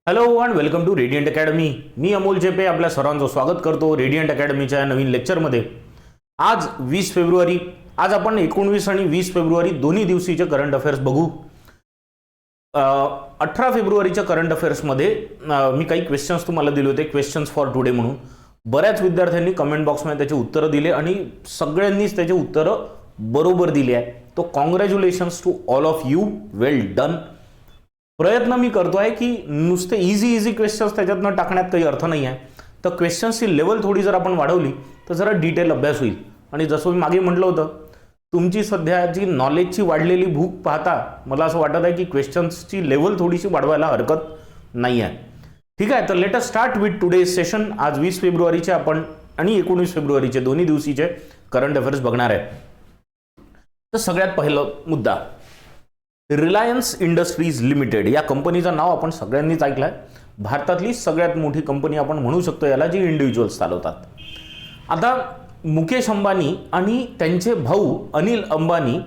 Hello and welcome to Radiant Academy. मी अमोल जेपे आपल्या सर्वांचं स्वागत करतो रेडियंट अकॅडमीच्या नवीन लेक्चरमध्ये. आज 20 फेब्रुवारी, आज आपण 19 आणि 20 फेब्रुवारी दोन्ही दिवसीचे करंट अफेअर्स बघू. 18 फेब्रुवारीच्या करंट अफेअर्समध्ये मी काही क्वेश्चन्स तुम्हाला दिले होते, क्वेश्चन्स फॉर टुडे म्हणून. बऱ्याच विद्यार्थ्यांनी कमेंट बॉक्समध्ये त्याची उत्तरं दिले आणि सगळ्यांनीच त्याची उत्तरं बरोबर दिली आहे. तो congratulations to all of you, well done. प्रयत्न मी करतोय की नुसते इझी क्वेश्चन्स त्याच्यातनं टाकण्यात काही अर्थ नाही आहे. तर क्वेश्चन्सची लेवल थोडी जर आपण वाढवली तर जरा डिटेल अभ्यास होईल. आणि जसं मी मागे म्हटलं होतं, तुमची सध्याची नॉलेजची वाढलेली भूक पाहता मला असं वाटत आहे की क्वेश्चन्सची लेवल थोडीशी वाढवायला हरकत नाही आहे. ठीक आहे, तर let us start with today's session. आज 20 फेब्रुवारीचे आपण आणि 19 फेब्रुवारीचे दोन्ही दिवसीचे करंट अफेअर्स बघणार आहे. तर सगळ्यात पहिलं मुद्दा, रिलायन्स इंडस्ट्रीज लिमिटेड या कंपनीचं नाव आपण सगळ्यांनीच ऐकलं आहे. भारतातली सगळ्यात मोठी कंपनी आपण म्हणू शकतो याला, जी इंडिव्हिज्युअल्स चालवतात. आता मुकेश अंबानी आणि त्यांचे भाऊ अनिल अंबानी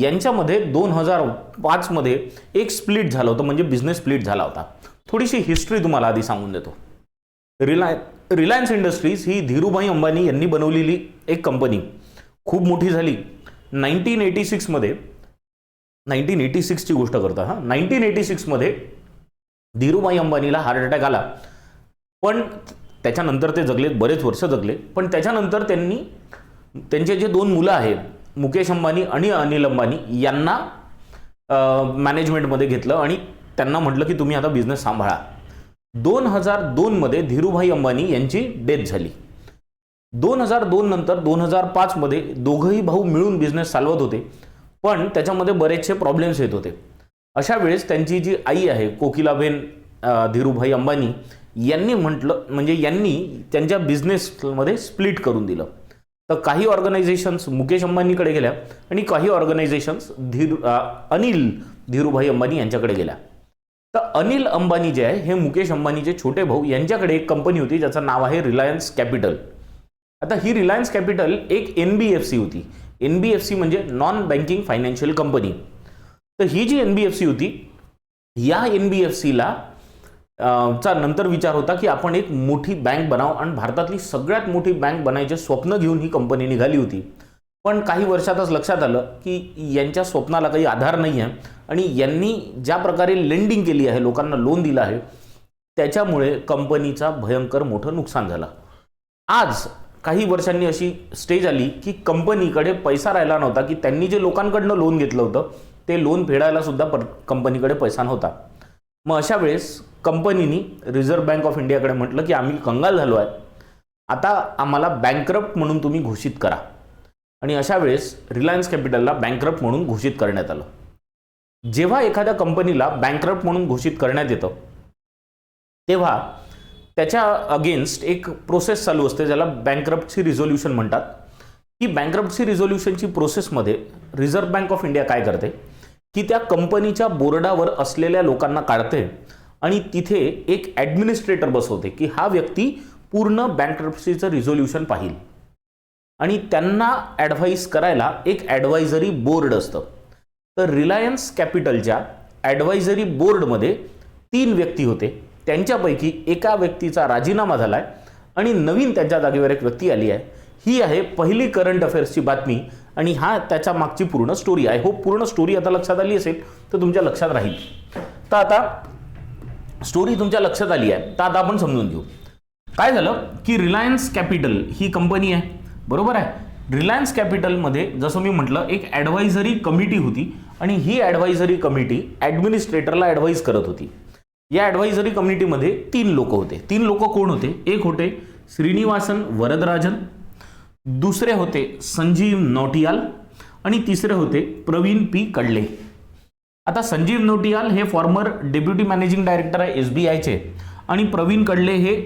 यांच्यामध्ये 2005 मध्ये एक स्प्लिट झालं होतं, म्हणजे बिझनेस स्प्लिट झाला होता. थोडीशी हिस्ट्री तुम्हाला आधी सांगून देतो. रिलायन्स इंडस्ट्रीज ही धीरूभाई अंबानी यांनी बनवलेली एक कंपनी, खूप मोठी झाली. 1986 मध्ये, 1986 ची गोष्ट करता हा, 1986 मध्ये धीरूभाई अंबानीला हार्ट अटॅक आला. पण त्याच्यानंतर ते जगले, बरेच वर्ष जगले. पण त्याच्यानंतर त्यांनी त्यांचे जे दोन मुलं आहेत, मुकेश अंबानी आणि अनिल अंबानी, यांना मॅनेजमेंटमध्ये घेतलं आणि त्यांना म्हटलं की तुम्ही आता बिझनेस सांभाळा. 2002 मध्ये धीरूभाई अंबानी यांची डेथ झाली. 2002 नंतर 2005 मध्ये दोघंही भाऊ मिळून बिझनेस चालवत होते, पण त्याच्यामध्ये बरेचसे प्रॉब्लेम्स येत होते. अशा वेळेस त्यांची जी आई आहे कोकिलाबेन धीरूभाई अंबानी यांनी म्हटलं, म्हणजे यांनी त्यांच्या बिझनेसमध्ये स्प्लिट करून दिलं. तर काही ऑर्गनायझेशन्स मुकेश अंबानीकडे गेल्या आणि काही ऑर्गनायझेशन्स अनिल धीरूभाई अंबानी यांच्याकडे गेल्या. तर अनिल अंबानी जे आहे हे मुकेश अंबानीचे छोटे भाऊ, यांच्याकडे एक कंपनी होती ज्याचं नाव आहे रिलायन्स कॅपिटल. आता ही रिलायन्स कॅपिटल एक NBFC होती. NBFC म्हणजे नॉन बँकिंग फायनान्शियल कंपनी. तर ही जी NBFC होती, या NBFCला चा नंतर विचार होता की आपण एक मोठी बँक बनाव, आणि भारतातली सगळ्यात मोठी बँक बनायचे स्वप्न घेऊन ही कंपनी निघाली होती. पण काही वर्षातच लक्षात आलं की यांच्या स्वप्नाला काही आधार नाही आहे आणि यांनी ज्या प्रकारे लेंडिंग केली आहे, लोकांना लोन दिलं आहे, त्याच्यामुळे कंपनीचा भयंकर मोठं नुकसान झालं. आज काही वर्षांनी अशी स्टेज आली की कंपनीकडे पैसा राहिला नव्हता, की त्यांनी जे लोकांकडनं लोन घेतलं होतं ते लोन फेडायला सुद्धा कंपनीकडे पैसा नव्हता. मग अशा वेळेस कंपनीनी रिझर्व्ह बँक ऑफ इंडियाकडे म्हटलं की आम्ही कंगाल झालो आहे, आता आम्हाला बँकरप्ट म्हणून तुम्ही घोषित करा. आणि अशा वेळेस रिलायन्स कॅपिटलला बँकरप्ट म्हणून घोषित करण्यात आलं. जेव्हा एखाद्या कंपनीला बँकरप्ट म्हणून घोषित करण्यात येतं, तेव्हा त्याच्या अगेन्स्ट एक प्रोसेस चालू असते, ज्याला बँकरप्टसी रिझोल्युशन म्हणतात. ही बँकरप्टसी रिझोल्युशनची प्रोसेसमध्ये रिझर्व्ह बँक ऑफ इंडिया काय करते की त्या कंपनीच्या बोर्डावर असलेल्या लोकांना काढते आणि तिथे एक ॲडमिनिस्ट्रेटर बसवते की हा व्यक्ती पूर्ण बँकरप्टसीचं रिझोल्युशन पाहिल, आणि त्यांना ॲडव्हाइस करायला एक ॲडवायझरी बोर्ड असतं. तर रिलायन्स कॅपिटलच्या ॲडवायझरी बोर्डमध्ये 3 व्यक्ती होते. त्यांच्यापैकी एका व्यक्तीचा राजीनामा झालाय आणि नवीन त्यांच्या जागेवर एक व्यक्ती आली आहे. ही आहे पहिली करंट अफेअर्सची बातमी आणि हा त्याच्या मागची पूर्ण स्टोरी आहे. हो, पूर्ण स्टोरी आता लक्षात आली असेल तर तुमच्या लक्षात राहील. तर आता स्टोरी तुमच्या लक्षात आली आहे, तर आता आपण समजून घेऊ. काय झालं की रिलायन्स कॅपिटल ही कंपनी आहे, बरोबर आहे. रिलायन्स कॅपिटलमध्ये जसं मी म्हटलं एक ॲडवायझरी कमिटी होती आणि ही ॲडवायझरी कमिटी ॲडमिनिस्ट्रेटरला ॲडवाइज करत होती. या ॲडवायझरी कमिटीमध्ये 3 लोक होते. 3 लोक कोण होते? एक होते श्रीनिवासन वरदराजन, दुसरे होते संजीव नौटियाल आणि तिसरे होते प्रवीण पी कडले. आता संजीव नौटियाल हे फॉर्मर डेप्युटी मॅनेजिंग डायरेक्टर आहे SBIचे आणि प्रवीण कडले हे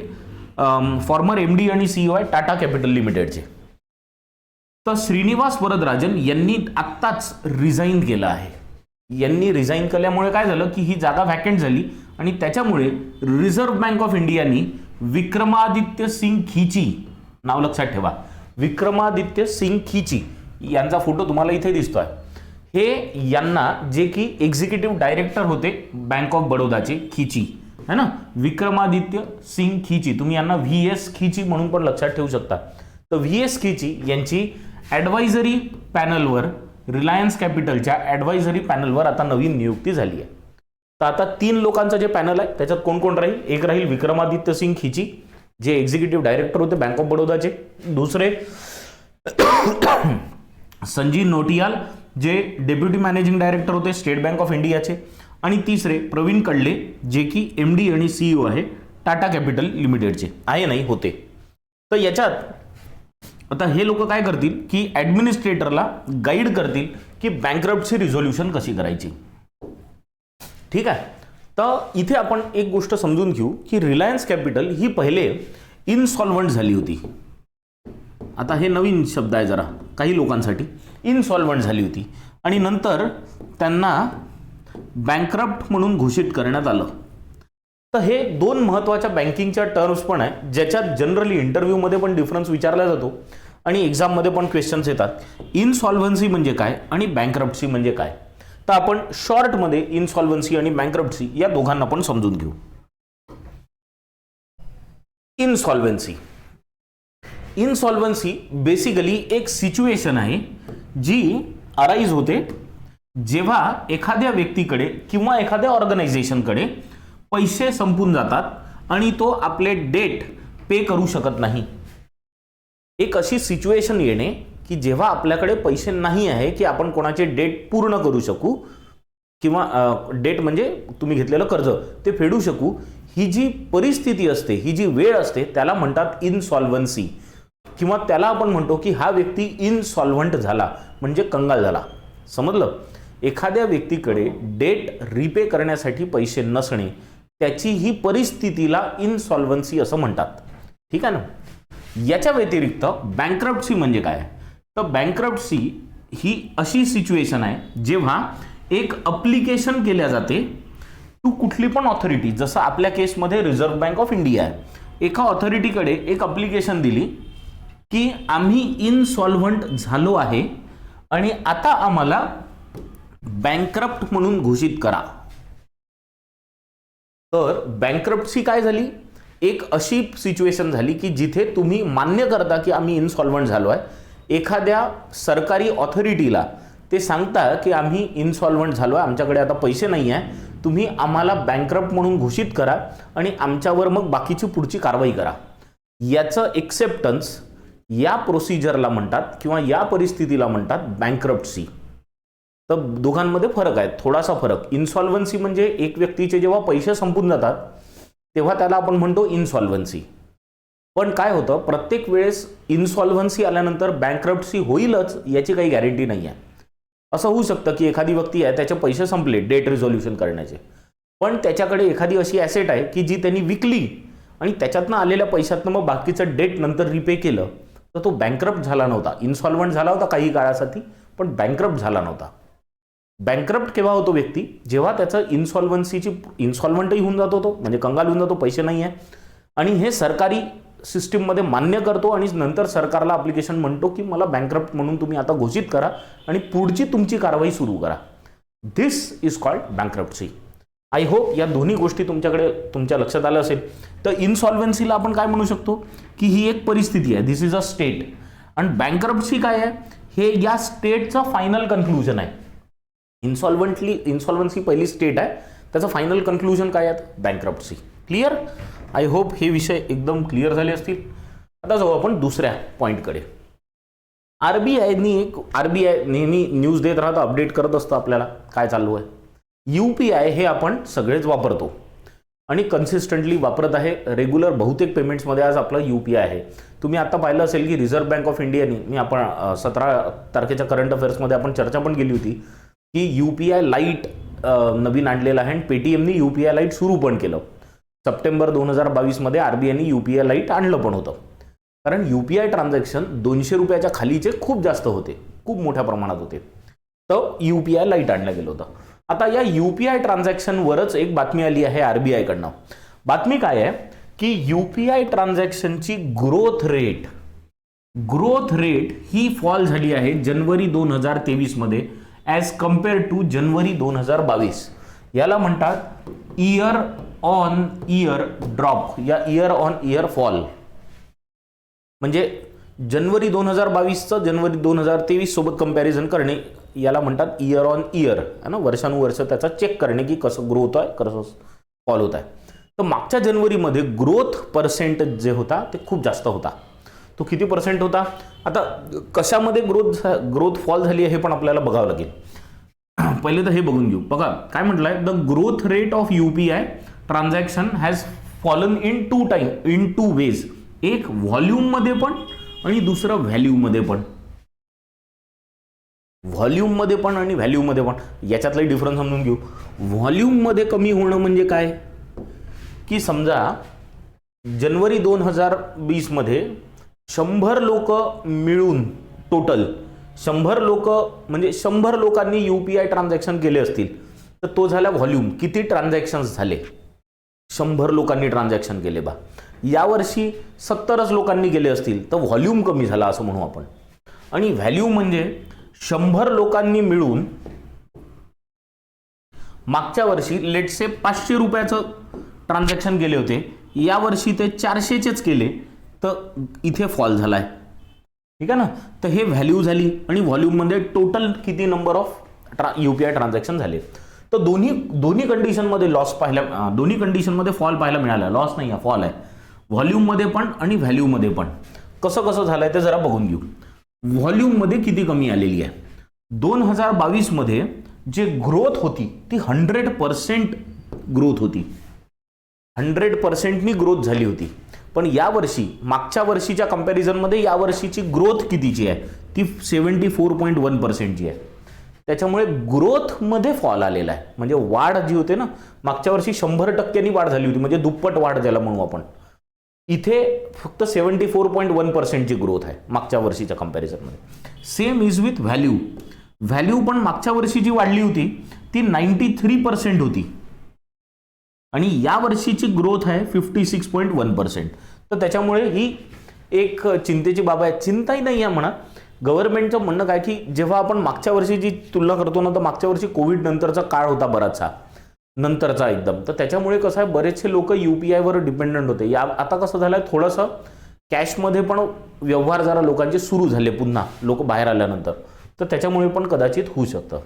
फॉर्मर MD आणि CEO आहे टाटा कॅपिटल लिमिटेडचे. तर श्रीनिवास वरदराजन यांनी आत्ताच रिझाईन केलं आहे. यांनी रिझाईन केल्यामुळे काय झालं की ही जागा व्हॅकंट झाली आणि त्याच्यामुळे रिझर्व्ह बँक ऑफ इंडियानी विक्रमादित्य सिंग खीची, नाव लक्षात ठेवा, विक्रमादित्य सिंग खीची यांचा फोटो तुम्हाला इथे दिसतोय, हे यांना, जे की एक्झिक्युटिव्ह डायरेक्टर होते बँक ऑफ बडोदाचे, खीची, है ना, विक्रमादित्य सिंग खीची, तुम्ही यांना व्हीएस खीची म्हणून पण लक्षात ठेवू शकता. तर व्हीएस खीची यांची ॲडवायझरी पॅनलवर, रिलायन्स कॅपिटलच्या ॲडवायझरी पॅनलवर आता नवीन नियुक्ती झाली आहे. तर आता 3 लोकांचं जे पॅनल आहे त्याच्यात कोण कोण राहील? एक राहील विक्रमादित्य सिंग खीची, जे एक्झिक्युटिव्ह डायरेक्टर होते बँक ऑफ बडोदाचे. दुसरे संजीव नोटियाल, जे डेप्युटी मॅनेजिंग डायरेक्टर होते स्टेट बँक ऑफ इंडियाचे. आणि तिसरे प्रवीण कडले, जे की MD आणि CEO आहे टाटा कॅपिटल लिमिटेडचे, आहे नाही होते. तर याच्यात आता हे लोक काय करतील की ॲडमिनिस्ट्रेटरला गाईड करतील की बँकरप्टसी रिझोल्युशन कशी करायची. ठीक आहे. तर इथे आपण एक गोष्ट समजून घेऊ की रिलायन्स कॅपिटल ही पहिले इनसॉल्वंट झाली होती. आता हे नवीन शब्द आहे जरा काही लोकांसाठी. इनसॉल्वंट झाली होती आणि नंतर त्यांना बँकरप्ट म्हणून घोषित करण्यात आलं. तर हे 2 महत्त्वाच्या बँकिंगच्या टर्म्स पण आहे, ज्याच्यात जनरली इंटरव्ह्यूमध्ये पण डिफरन्स विचारला जातो आणि एक्झाममध्ये पण क्वेश्चन्स येतात. इनसॉल्व्हन्सी म्हणजे काय आणि बँकरप्टसी म्हणजे काय. तर आपण शॉर्टमध्ये इनसॉल्व्हन्सी आणि बँकरप्टसी या दोघांना पण समजून घेऊ. इनसॉल्व्हन्सी बेसिकली एक सिच्युएशन आहे जी अराईज होते जेव्हा एखाद्या व्यक्तीकडे किंवा एखाद्या ऑर्गनायझेशनकडे पैसे संपून जातात आणि तो आपले डेट पे करू शकत नाही. एक अशी सिच्युएशन येणे की जेव्हा आपल्याकडे पैसे नाही आहे की आपण कोणाचे डेट पूर्ण करू शकू किंवा डेट म्हणजे तुम्ही घेतलेलं कर्ज ते फेडू शकू, ही जी परिस्थिती असते, ही जी वेळ असते त्याला म्हणतात इनसॉल्व्हन्सी. किंवा त्याला आपण म्हणतो की हा व्यक्ती इनसॉल्व्हंट झाला म्हणजे कंगाल झाला. समजलं? एखाद्या व्यक्तीकडे डेट रिपे करण्यासाठी पैसे नसणे, त्याची ही परिस्थितीला इनसॉल्व्हन्सी असं म्हणतात. ठीक आहे ना. याच्या व्यतिरिक्त बँकरप्टसी म्हणजे काय? तर बँकरप्टसी ही अशी सिच्युएशन आहे जेव्हा एक अप्लिकेशन केल्या जाते टू कुठली पण ऑथॉरिटी, जसं आपल्या केसमध्ये रिझर्व्ह बँक ऑफ इंडिया आहे. एका ऑथॉरिटीकडे एक अप्लिकेशन दिली की आम्ही इनसॉल्व्हंट झालो आहे आणि आता आम्हाला बँकरप्ट म्हणून घोषित करा. तर बँकरप्टसी काय झाली? एक अशी सिच्युएशन झाली की जिथे तुम्ही मान्य करता की आम्ही इनसॉल्व्हंट झालो आहे. एखाद्या सरकारी ऑथॉरिटीला ते सांगता की आम्ही इनसॉल्व्हंट झालो आहे, आमच्याकडे आता पैसे नाही आहे, तुम्ही आम्हाला बँकरप्ट म्हणून घोषित करा आणि आमच्यावर मग बाकीची पुढची कारवाई करा. याचं एक्सेप्टन्स या प्रोसिजरला म्हणतात किंवा या परिस्थितीला म्हणतात बँकरप्टसी. तर दोघांमध्ये फरक आहे, थोडासा फरक. इनसॉल्व्हन्सी म्हणजे एक व्यक्तीचे जेव्हा पैसे संपून जातात तेव्हा त्याला आपण म्हणतो इनसॉल्व्हन्सी. पण काय होतं, प्रत्येक वेळेस इनसॉल्व्हन्सी आल्यानंतर बँकरप्टसी होईलच याची काही गॅरंटी नाही आहे. असं होऊ शकतं की एखादी व्यक्ती आहे, त्याचे पैसे संपले डेट रिझोल्युशन करण्याचे, पण त्याच्याकडे एखादी अशी ॲसेट आहे की जी त्यांनी विकली आणि त्याच्यातनं आलेल्या पैशातनं मग बाकीचं डेट नंतर रिपे केलं, तर तो बँकरप्ट झाला नव्हता. इनसॉल्व्हंट झाला होता काही काळासाठी, पण बँकरप्ट झाला नव्हता. बँकरप्ट केव्हा होतो व्यक्ती? जेव्हा त्याचं इन्सॉल्व्हंटही होऊन जातो, तो म्हणजे कंगाल होऊन जातो, पैसे नाही आहे, आणि हे सरकारी सिस्टीममध्ये मान्य करतो आणि नंतर सरकारला ॲप्लिकेशन म्हणतो की मला बँकरप्ट म्हणून तुम्ही आता घोषित करा आणि पुढची तुमची कारवाई सुरू करा. दिस इज कॉल्ड बँकरप्टसी. आय होप या दोन्ही गोष्टी तुमच्या लक्षात आलं असेल. तर इनसॉल्व्हन्सीला आपण काय म्हणू शकतो की ही एक परिस्थिती आहे, दिस इज अ स्टेट, आणि बँकरप्टसी काय आहे, हे या स्टेटचं फायनल कन्क्लुजन आहे. इन्सॉल्व्हन्सी पहिली स्टेट आहे, त्याचं फायनल कन्क्लुजन काय आहे? बँकरप्टसी. क्लिअर? आय होप हे विषय एकदम क्लिअर झाले असतील. आता जाऊ आपण दुसऱ्या पॉईंटकडे. आरबीआय नेहमी न्यूज देत राहतं, अपडेट करत असतं आपल्याला काय चालू आहे. UPI हे आपण सगळेच वापरतो आणि कन्सिस्टंटली वापरत आहे. रेग्युलर बहुतेक पेमेंट्समध्ये आज आपलं UPI आहे. तुम्ही आता पाहिलं असेल की रिझर्व्ह बँक ऑफ इंडियाने, आपण 17 तारखेच्या करंट अफेअर्समध्ये आपण चर्चा पण केली होती की UPI लाईट नवीन आणलेलं आहे आणि पेटीएमनी UPI लाईट सुरू पण केलं. सप्टेंबर 2022 आरबीआयने UPI लाईट आणलं पण होतं, कारण UPI ट्रान्झॅक्शन 200 रुपयाच्या खालीचे खूप जास्त होते, खूप मोठ्या प्रमाणात होते. तर UPI लाईट आणलं गेलं होतं. आता या UPI ट्रान्झॅक्शनवरच एक बातमी आली आहे आरबीआयकडनं. बातमी काय आहे की UPI ट्रान्झॅक्शनची ग्रोथ रेट ही फॉल झाली आहे जानेवारी 2023 ॲज कम्पेअर टू जानेवारी 2022. याला म्हणतात इयर ऑन इयर ड्रॉप या इयर ऑन इयर फॉल, म्हणजे जानेवारी 2022चं जानेवारी 2023 सोबत कंपॅरिझन करणे याला म्हणतात इयर ऑन इयर है ना, वर्षानुवर्ष त्याचा चेक करणे की कसं ग्रो होत आहे कसं फॉल होत आहे. तर मागच्या जानेवारीमध्ये ग्रोथ पर्सेंट जे होता ते खूप जास्त होता. तो किती पर्सेंट होता? आता कशामध्ये ग्रोथ फॉल झाली आहे हे पण आपल्याला बघावं लागेल. पहिले तर हे बघून घेऊ. बघा काय म्हटलंय, the growth rate of UPI transaction has fallen in two ways. एक व्हॉल्यूम मध्ये पण आणि दुसरं व्हॅल्यू मध्ये पण. व्हॉल्यूम मध्ये पण आणि व्हॅल्यू मध्ये पण याच्यातला डिफरन्स समजून घेऊ. व्हॉल्यूम मध्ये कमी होणं म्हणजे काय की समजा जानेवारी 2020 मध्ये 100 लोक मिळून टोटल 100 लोक म्हणजे 100 लोकांनी UPI ट्रान्झॅक्शन केले असतील तर तो झाला व्हॉल्यूम. किती ट्रान्झॅक्शन्स झाले? 100 लोकांनी ट्रान्झॅक्शन केले बा. यावर्षी 70च लोकांनी केले असतील तर व्हॉल्यूम कमी झाला असं म्हणू आपण. आणि व्हॅल्यू म्हणजे 100 लोकांनी मिळून मागच्या वर्षी लेट से 500 रुपयाचं ट्रान्झॅक्शन केले होते, यावर्षी ते 400चेच केले तर इथे फॉल झालाय. ठीक आहे ना. तर हे व्हॅल्यू झाली आणि व्हॉल्यूम मध्ये टोटल किती नंबर ऑफ UPI ट्रान्झॅक्शन झाले. तर दोन्ही कंडिशनमध्ये लॉस पाहायला, दोन्ही कंडिशनमध्ये फॉल पाहायला मिळाला. लॉस नाही आहे, फॉल आहे. व्हॉल्यूम मध्ये पण आणि व्हॅल्यू मध्ये पण. कसं झालंय ते जरा बघून घेऊ. व्हॉल्यूम मध्ये किती कमी आलेली आहे? 2022 मध्ये जे ग्रोथ होती ती 100% ग्रोथ होती. 100%नी ग्रोथ झाली होती. पण यावर्षी मागच्या वर्षीच्या कंपॅरिझनमध्ये यावर्षीची ग्रोथ कितीची आहे? ती 74.1%ची आहे. त्याच्यामुळे ग्रोथमध्ये फॉल आलेला आहे. म्हणजे वाढ जी होते ना, मागच्या वर्षी 100%नी वाढ झाली होती, म्हणजे दुप्पट वाढ ज्याला म्हणू आपण. इथे फक्त 74.1%ची ग्रोथ आहे मागच्या वर्षीच्या कंपॅरिझनमध्ये. Same is with value. Value पण मागच्या वर्षी जी वाढली होती ती 93% होती आणि या वर्षीची ग्रोथ आहे 56.1%. तर त्याच्यामुळे ही एक चिंतेची बाब आहे. चिंताही नाही आहे म्हणा. गव्हर्नमेंटचं म्हणणं काय की जेव्हा आपण मागच्या वर्षीची तुलना करतो ना, तर मागच्या वर्षी कोविड नंतरचा काळ होता बराचसा, नंतरचा एकदम. तर त्याच्यामुळे कसं आहे, बरेचसे लोक UPI वर डिपेंडंट होते. आता कसं झालंय, थोडंसं कॅशमध्ये पण व्यवहार जरा लोकांचे सुरू झाले पुन्हा, लोक बाहेर आल्यानंतर. तर त्याच्यामुळे पण कदाचित होऊ शकतं.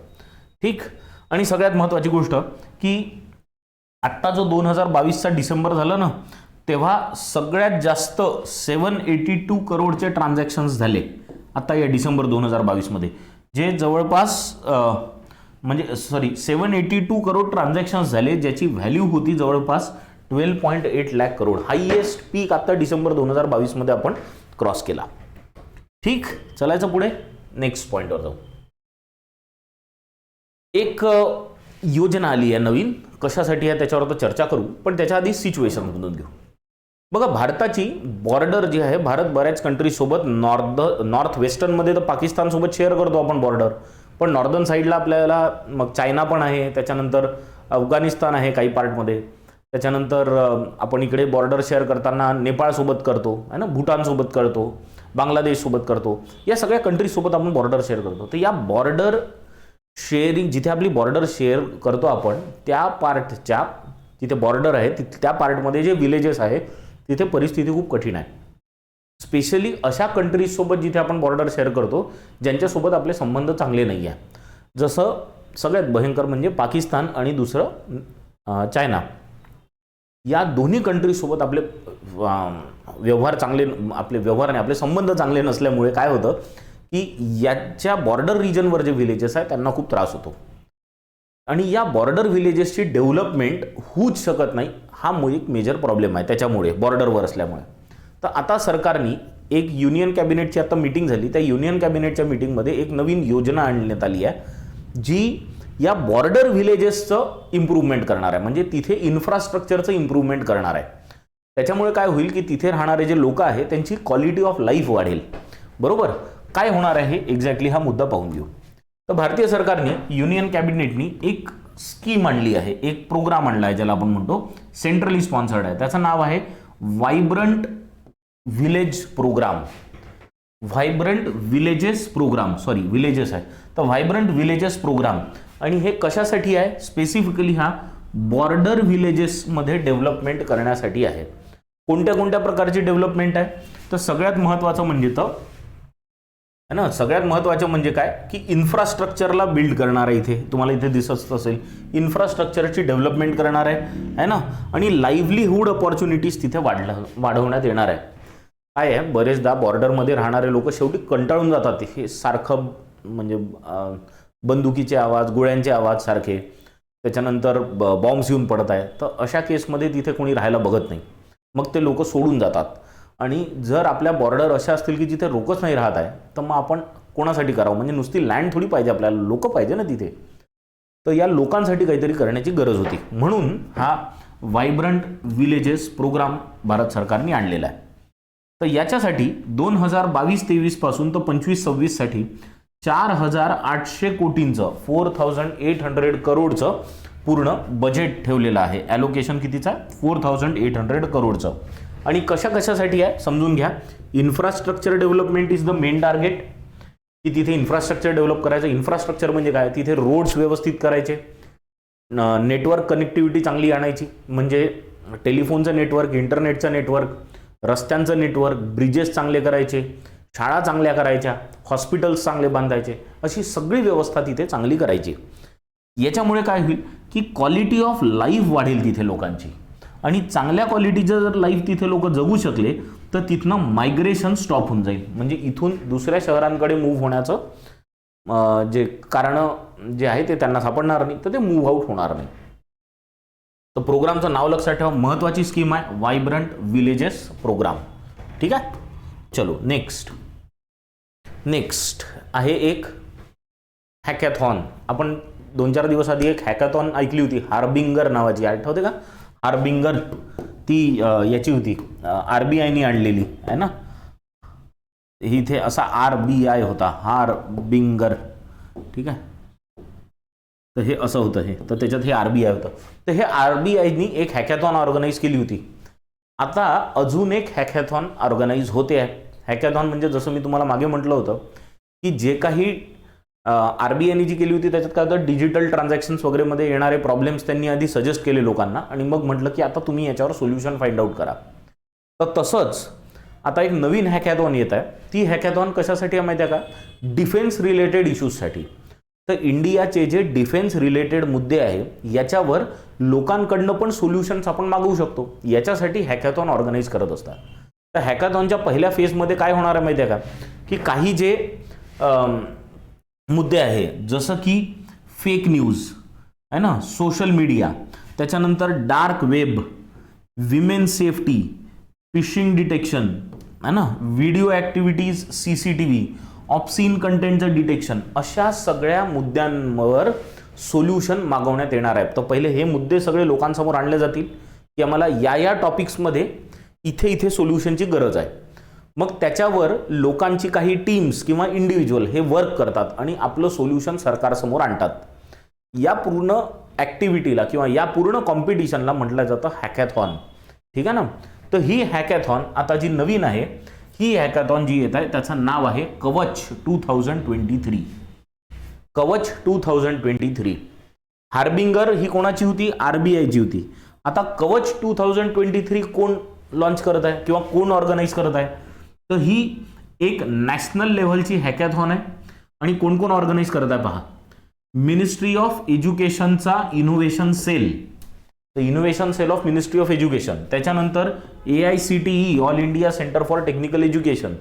ठीक. आणि सगळ्यात महत्त्वाची गोष्ट की आत्ता जो 2022चा डिसेंबर झाला ना, तेव्हा सगळ्यात जास्त 782 करोडचे ट्रान्झॅक्शन्स झाले आता या डिसेंबर 2022 मध्ये, जे जवळपास 782 करोड ट्रान्झॅक्शन्स झाले, ज्याची व्हॅल्यू होती जवळपास 12.8 लाख करोड. हायएस्ट पीक आता डिसेंबर 2022 मध्ये आपण क्रॉस केला. ठीक. चलायचं पुढे नेक्स्ट पॉइंटवर जाऊ. एक योजना आली आहे नवीन, कशासाठी आहे त्याच्यावर तर चर्चा करू, पण त्याच्या आधी सिच्युएशन समजून घेऊ. बघा, भारताची बॉर्डर जी आहे, भारत बऱ्याच कंट्री सोबत नॉर्थ वेस्टर्न मध्ये तर पाकिस्तान सोबत शेअर करतो आपण बॉर्डर, पण नॉर्दर्न साईडला आपल्याला मग चायना पण आहे, त्याच्यानंतर अफगाणिस्तान आहे काही पार्टमध्ये, त्याच्यानंतर आपण इकडे बॉर्डर शेअर करताना नेपाळ सोबत करतो है ना, भूटान सोबत करतो, बांगलादेश सोबत करतो. या सगळ्या कंट्री सोबत आपण बॉर्डर शेअर करतो. तर या बॉर्डर शेअरिंग, जिथे आपली बॉर्डर शेअर करतो आपण, त्या पार्टच्या जिथे बॉर्डर आहे त्या पार्टमध्ये जे विलेजेस आहे तिथे परिस्थिती खूप कठीण आहे. स्पेशली अशा कंट्रीज सोबत जिथे आपण बॉर्डर शेअर करतो ज्यांच्यासोबत आपले संबंध चांगले नाही आहे. जसं सगळ्यात भयंकर म्हणजे पाकिस्तान आणि दुसरं चायना. या दोन्ही कंट्रीजसोबत आपले व्यवहार आणि आपले संबंध चांगले नसल्यामुळे काय होतं की याच्या बॉर्डर रिजनवर जे विलेजेस आहेत त्यांना खूप त्रास होतो आणि या बॉर्डर विलेजेसची डेव्हलपमेंट होऊच शकत नाही. हा एक मेजर प्रॉब्लेम आहे त्याच्यामुळे, बॉर्डरवर असल्यामुळे. तर आता सरकारने एक युनियन कॅबिनेटची आता मीटिंग झाली, त्या युनियन कॅबिनेटच्या मीटिंगमध्ये एक नवीन योजना आणण्यात आली आहे जी या बॉर्डर विलेजेसचं इम्प्रूव्हमेंट करणार आहे, म्हणजे तिथे इन्फ्रास्ट्रक्चरचं इम्प्रूव्हमेंट करणार आहे. त्याच्यामुळे काय होईल की तिथे राहणारे जे लोक आहेत त्यांची क्वालिटी ऑफ लाईफ वाढेल. बरोबर. काय होणार आहे एक्झॅक्टली हा मुद्दा पाहून घेऊ. तर भारतीय सरकारने, युनियन कॅबिनेटनी एक स्कीम आणली आहे, एक प्रोग्राम आणला आहे ज्याला आपण म्हणतो सेंट्रली स्पॉन्सर्ड आहे. त्याचं नाव आहे vibrant village programme. Vibrant villages programme, villages आहे तर व्हायब्रंट विलेजेस प्रोग्राम. आणि हे कशासाठी आहे? स्पेसिफिकली हा बॉर्डर विलेजेसमध्ये डेव्हलपमेंट करण्यासाठी आहे. कोणत्या कोणत्या प्रकारची डेव्हलपमेंट आहे? तर सगळ्यात महत्त्वाचं म्हणजे है ना, सगळ्यात महत्त्वाचं म्हणजे काय की इन्फ्रास्ट्रक्चरला बिल्ड करणार आहे. इथे तुम्हाला इथे दिसत असेल इन्फ्रास्ट्रक्चरची डेव्हलपमेंट करणार आहे ना, आणि लाईव्हलीहूड अपॉर्च्युनिटीज तिथे वाढवण्यात येणार आहे. काय आहे, बरेचदा बॉर्डरमध्ये राहणारे लोक शेवटी कंटाळून जातात. हे सारखं म्हणजे बंदुकीचे आवाज, गोळ्यांचे आवाज सारखे, त्याच्यानंतर बॉम्ब्स येऊन पडत आहे. तर अशा केसमध्ये तिथे कोणी राहायला बघत नाही, मग ते लोक सोडून जातात. आणि जर आपल्या बॉर्डर अशा असतील की जिथे लोकच नाही राहत आहे, तर मग आपण कोणासाठी करावं? म्हणजे नुसती लँड थोडी पाहिजे आपल्याला, लोक पाहिजे ना तिथे. तर या लोकांसाठी काहीतरी करण्याची गरज होती, म्हणून हा व्हायब्रंट विलेजेस प्रोग्राम भारत सरकारने आणलेला आहे. तर याच्यासाठी 2022-23 पासून तर 25-26 साठी 4,800 कोटींचं 4,800 करोडचं पूर्ण बजेट ठेवलेलं आहे. ॲलोकेशन कितीचं? 4,800 करोडचं. आणि कशा कशासाठी आहे समजून घ्या. Infrastructure development is the main target, की तिथे इन्फ्रास्ट्रक्चर डेव्हलप करायचं. इन्फ्रास्ट्रक्चर म्हणजे काय? तिथे रोड्स व्यवस्थित करायचे, नेटवर्क कनेक्टिव्हिटी चांगली आणायची, म्हणजे टेलिफोनचं नेटवर्क, इंटरनेटचं नेटवर्क, रस्त्यांचं नेटवर्क, ब्रिजेस चांगले करायचे, शाळा चांगल्या करायच्या, हॉस्पिटल्स चांगले बांधायचे, अशी सगळी व्यवस्था तिथे चांगली करायची. याच्यामुळे काय होईल की क्वालिटी ऑफ लाईफ वाढेल तिथे लोकांची, आणि चांगल्या क्वालिटीचं जर लाईफ तिथे लोक जगू शकले तर तिथनं मायग्रेशन स्टॉप होऊन जाईल. म्हणजे इथून दुसऱ्या शहरांकडे मूव्ह होण्याचं जे कारण जे आहे ते त्यांना सापडणार नाही, तर ते मूव्ह आउट होणार नाही. तर प्रोग्रामचं नाव लक्षात ठेवा, महत्त्वाची स्कीम आहे व्हायब्रंट विलेजेस प्रोग्राम. ठीक आहे, चलो नेक्स्ट आहे एक हॅकॅथॉन. आपण 2-4 दिवस आधी एक हॅकॅथॉन ऐकली होती, हार्बिंगर नावाची, आठवते का? हार्बिंगर ती याची होती, RBIने आणलेली आहे ना. इथे असा RBI होता, हार्बिंगर. ठीक आहे, तर हे असं होतं हे, तर त्याच्यात हे RBI होतं. तर हे RBIनी एक हॅकॅथॉन ऑर्गनाईज केली होती. आता अजून एक हॅकॅथॉन ऑर्गनाईज होते आहे. हॅकॅथॉन म्हणजे जसं मी तुम्हाला मागे म्हटलं होतं की जे काही RBIने जी केली होती त्याच्यात काय होतं, डिजिटल ट्रान्झॅक्शन्स वगैरेमध्ये येणारे प्रॉब्लेम्स त्यांनी आधी सजेस्ट केले लोकांना, आणि मग म्हटलं की आता तुम्ही याच्यावर सोल्युशन फाइंड आउट करा. तर तसंच आता एक नवीन हॅकॅथॉन येत आहे. ती हॅकॅथॉन कशासाठी आहे माहिती आहे का? डिफेन्स रिलेटेड इश्यूजसाठी. तर इंडियाचे जे डिफेन्स रिलेटेड मुद्दे आहे याच्यावर लोकांकडनं पण सोल्युशन्स आपण मागवू शकतो, याच्यासाठी हॅकॅथॉन ऑर्गनाईज करत असतात. तर हॅकॅथॉनच्या पहिल्या फेजमध्ये काय होणार आहे माहिती आहे का, की काही जे मुद्दे आहे जसं की फेक न्यूज आहे ना, सोशल मीडिया, त्याच्यानंतर dark web, women safety, phishing detection आहे ना, व्हिडिओ ॲक्टिव्हिटीज, CCTV, ऑब्सीन कंटेंटचं डिटेक्शन, अशा सगळ्या मुद्द्यांवर सोल्युशन मागवण्यात येणार आहे. तर पहिले हे मुद्दे सगळे लोकांसमोर आणले जातील की आम्हाला या टॉपिक्समध्ये इथे सोल्युशनची गरज आहे. मग त्याच्यावर लोकांची काही टीम्स किंवा इंडिव्हिज्युअल हे वर्क करतात आणि आपलं सोल्युशन सरकारसमोर आणतात. या पूर्ण ॲक्टिव्हिटीला किंवा या पूर्ण कॉम्पिटिशनला म्हटलं जातं हॅकॅथॉन. ठीक आहे ना. तर ही हॅकॅथॉन आता जी नवीन आहे, ही हॅकॅथॉन जी येत आहे त्याचं नाव आहे कवच 2023. कवच 2023. हार्बिंगर ही कोणाची होती? RBIची होती. आता कवच 2023 कोण लॉन्च करत आहे किंवा कोण ऑर्गनाईज करत आहे? तर ही एक नॅशनल लेव्हलची हॅकॅथॉन आहे. आणि कोण कोण ऑर्गनाईज करत आहे पहा. मिनिस्ट्री ऑफ एज्युकेशनचा इनोव्हेशन सेल, तर innovation cell of ministry of education, त्याच्यानंतर AICTE all India centre for technical education,